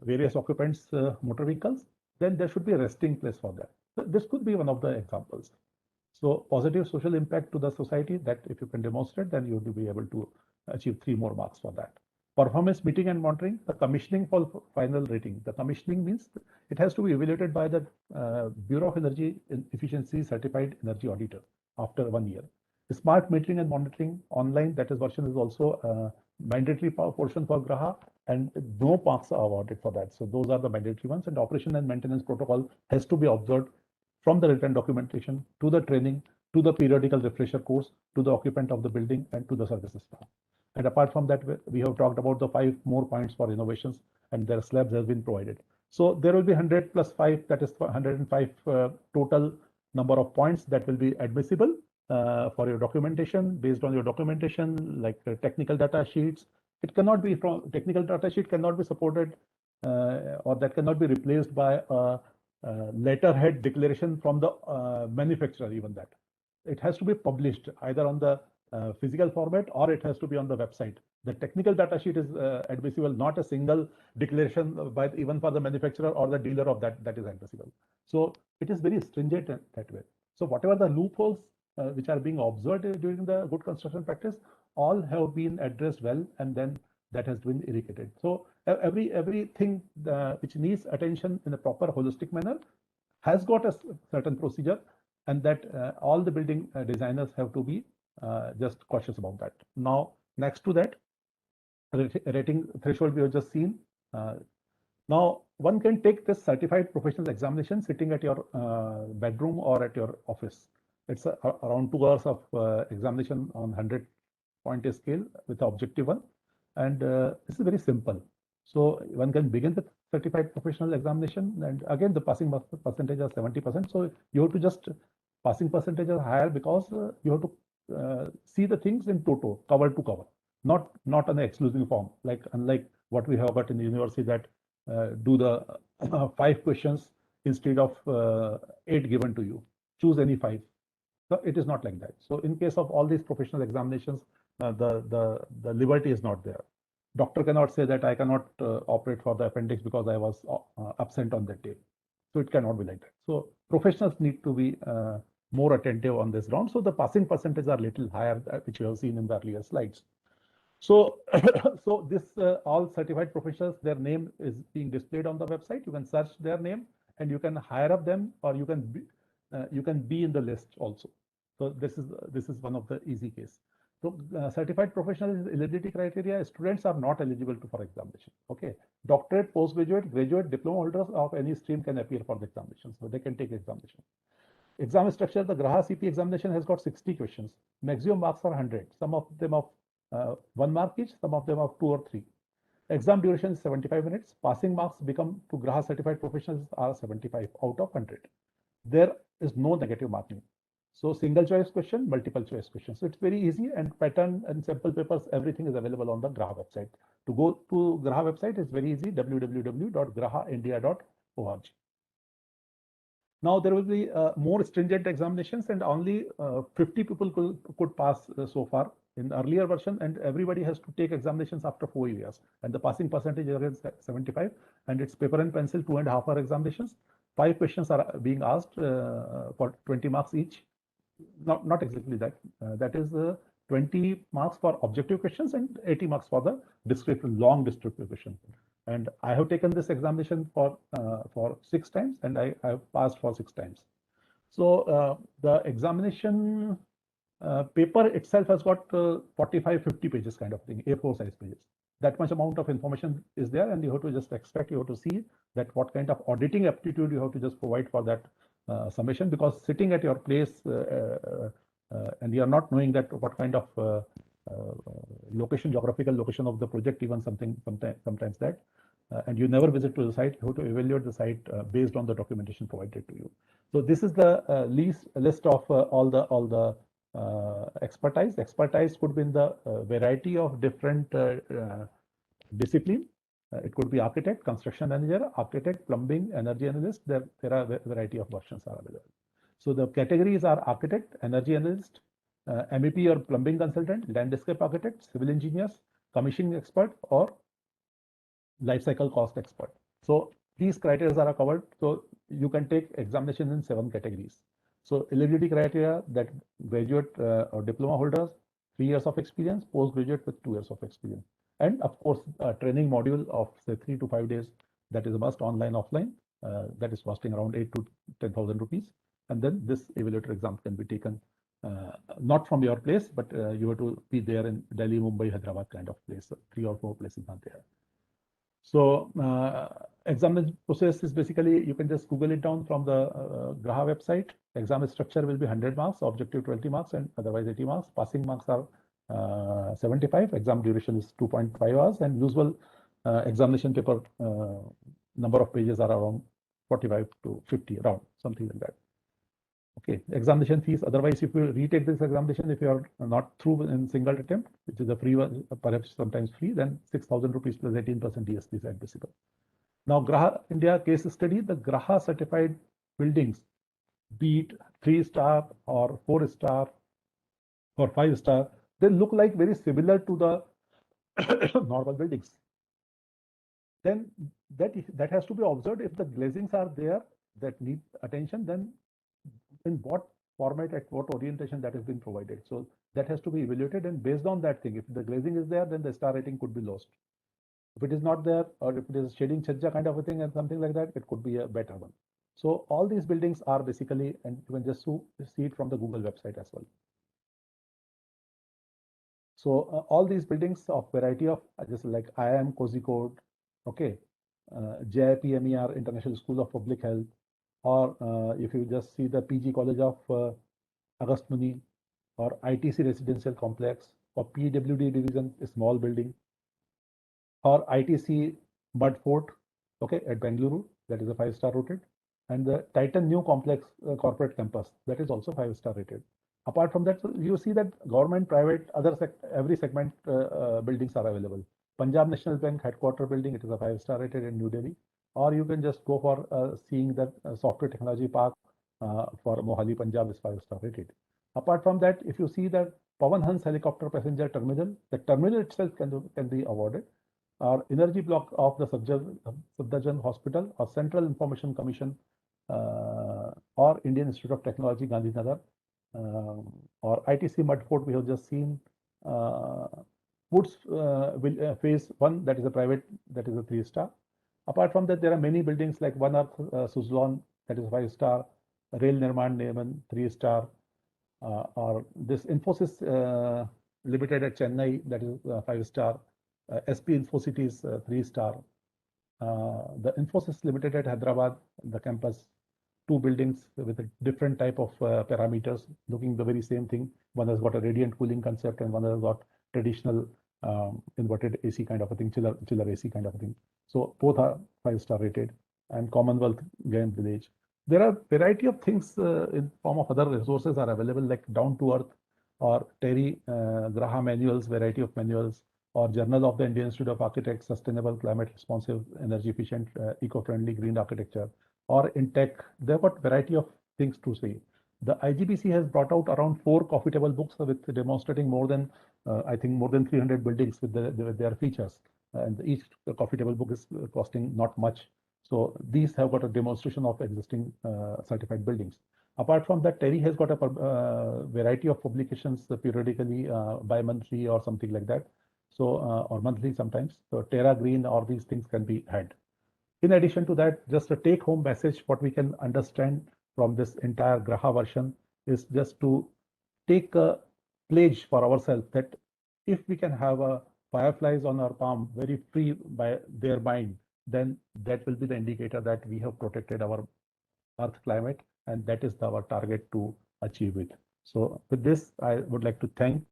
various occupants' motor vehicles, then there should be a resting place for that. So this could be one of the examples. So positive social impact to the society, that if you can demonstrate, then you will be able to achieve 3 more marks for that. Performance meeting and monitoring, the commissioning for final rating. The commissioning means it has to be evaluated by the Bureau of Energy Efficiency Certified Energy Auditor after 1 year. The smart metering and monitoring online, that is version is also a mandatory portion for Graha, and no marks are awarded for that. So those are the mandatory ones, and operation and maintenance protocol has to be observed from the written documentation to the training, to the periodical refresher course, to the occupant of the building, and to the services staff. And apart from that, we have talked about the 5 more points for innovations, and their slabs have been provided. So there will be 100 plus 5, that is 105 total number of points that will be admissible, for your documentation, based on your documentation, like technical data sheets. It cannot be from technical data sheet cannot be supported or that cannot be replaced by a letterhead declaration from the manufacturer, even that. It has to be published either on the physical format or it has to be on the website. The technical data sheet is admissible, not a single declaration by even for the manufacturer or the dealer of that is admissible. So it is very stringent that way. So whatever the loopholes which are being observed during the good construction practice, all have been addressed well, and then that has been eradicated. So everything which needs attention in a proper holistic manner has got a certain procedure, and that all the building designers have to be just cautious about that. Now, next to that, rating threshold we have just seen. Now, one can take this certified professional examination sitting at your bedroom or at your office. It's around 2 hours of examination on 100-point scale with the objective one. And this is very simple. So one can begin with certified professional examination. And again, the passing percentage is 70%. So you have to just passing percentage is higher because you have to see the things in toto, cover to cover, not an exclusive form, like unlike what we have got in the university that do the 5 questions instead of 8 given to you. Choose any 5. So it is not like that. So in case of all these professional examinations, the liberty is not there. Doctor cannot say that I cannot operate for the appendix because I was absent on that day. So it cannot be like that. So professionals need to be more attentive on this round. So the passing percentage are little higher, which you have seen in the earlier slides. So, so this all certified professionals, their name is being displayed on the website. You can search their name and you can hire up them, or you can be in the list also. So this is one of the easy case. So certified professional eligibility criteria: students are not eligible for examination. Okay, doctorate, postgraduate, graduate, diploma holders of any stream can appear for the examination, so they can take examination. Exam structure: the Graha CP examination has got 60 questions. Maximum marks are 100. Some of them of 1 mark each, some of them of 2 or 3. Exam duration is 75 minutes. Passing marks become to Graha certified professionals are 75 out of 100. There is no negative marking. So single choice question, multiple choice question. So it's very easy, and pattern and sample papers, everything is available on the Graha website. To go to Graha website is very easy, www.grahaindia.org. Now there will be more stringent examinations, and only 50 people could pass so far in earlier version, and everybody has to take examinations after 4 years, and the passing percentage is 75, and it's paper and pencil 2.5 hour examinations. 5 questions are being asked for 20 marks each. Not exactly that. That is 20 marks for objective questions and 80 marks for the descriptive, long descriptive question. And I have taken this examination for 6 times, and I have passed for 6 times. So the examination paper itself has got 45-50 pages kind of thing, A4 size pages. That much amount of information is there, and you have to just expect, you have to see that what kind of auditing aptitude you have to just provide for that summation, because sitting at your place and you are not knowing that what kind of geographical location of the project, even sometimes that, and you never visit to the site, you have to evaluate the site based on the documentation provided to you. So this is the list of all the expertise. Expertise could be in the variety of different discipline. It could be architect, construction manager, architect, plumbing, energy analyst. There are a variety of versions are available. So the categories are architect, energy analyst, MEP or plumbing consultant, landscape architect, civil engineers, commissioning expert, or life cycle cost expert. So these criteria are covered. So you can take examination in 7 categories. So eligibility criteria: that graduate or diploma holders, 3 years of experience, postgraduate with 2 years of experience. And of course, a training module of say 3 to 5 days, that is a must, online, offline, that is costing around 8 to 10,000 rupees. And then this evaluator exam can be taken not from your place, but you have to be there in Delhi, Mumbai, Hyderabad kind of place. 3 or 4 places are there. So examination process is basically, you can just Google it down from the Graha website. Exam structure will be 100 marks, objective 20 marks, and otherwise 80 marks. Passing marks are 75. Exam duration is 2.5 hours, and usual examination paper number of pages are around 45 to 50, around something like that. Okay, examination fees. Otherwise, if you retake this examination, if you are not through in single attempt, which is a free one, perhaps sometimes free, then 6,000 rupees plus 18% DST is admissible. Now, Graha India case study, the Graha certified buildings, be it 3-star or 4-star or 5-star, they look like very similar to the normal buildings. Then that has to be observed. If the glazings are there that need attention, then in what format, at what orientation that has been provided. So that has to be evaluated, and based on that thing, if the glazing is there, then the star rating could be lost. If it is not there, or if it is shading chhajja kind of a thing and something like that, it could be a better one. So all these buildings are basically, and you can just see it from the Google website as well. So all these buildings of variety of just like IIM Kozhikode, okay, JIPMER International School of Public Health, or if you just see the PG College of Agast Muni, or ITC Residential Complex, or PWD Division, a small building, or ITC Bud Fort, okay, at Bengaluru, that is a 5-star rated, and the Titan New Complex Corporate Campus, that is also 5-star rated. Apart from that, you see that government, private, every segment buildings are available. Punjab National Bank headquarter building, it is a 5-star rated in New Delhi, or you can just go for seeing that Software Technology Park for Mohali, Punjab is 5-star rated. Apart from that, if you see that Pawan Hans helicopter passenger terminal, the terminal itself can be awarded, or energy block of the Safdarjung Hospital, or Central Information Commission, or Indian Institute of Technology, Gandhinagar, or ITC Mud Fort we have just seen. Woods phase 1, that is a private, that is a 3-star. Apart from that, there are many buildings like One Earth Suzlon, that is 5-star, Rail Nirman Neman, 3-star, or this Infosys Limited at Chennai, that is 5-star, SP Infocities 3-star, the Infosys Limited at Hyderabad, the campus, 2 buildings with a different type of parameters, looking the very same thing. One has got a radiant cooling concept, and one has got traditional inverted AC kind of a thing, chiller AC kind of a thing. So both are 5-star rated, and Commonwealth Game Village. There are variety of things in form of other resources are available, like Down to Earth, or Terry Graha manuals, variety of manuals, or Journal of the Indian Institute of Architects, Sustainable, Climate Responsive, Energy Efficient, Eco-Friendly, Green Architecture, or in tech. They've got variety of things to say. The IGBC has brought out around 4 coffee table books with demonstrating more than, I think, more than 300 buildings with their features. And each coffee table book is costing not much. So these have got a demonstration of existing certified buildings. Apart from that, Terry has got a variety of publications periodically, bi-monthly or something like that. So, or monthly sometimes. So Terra Green, or these things can be had. In addition to that, just a take-home message, what we can understand from this entire Graha version is just to take a pledge for ourselves that if we can have a fireflies on our palm very free by their mind, then that will be the indicator that we have protected our Earth climate, and that is our target to achieve it. So with this, I would like to thank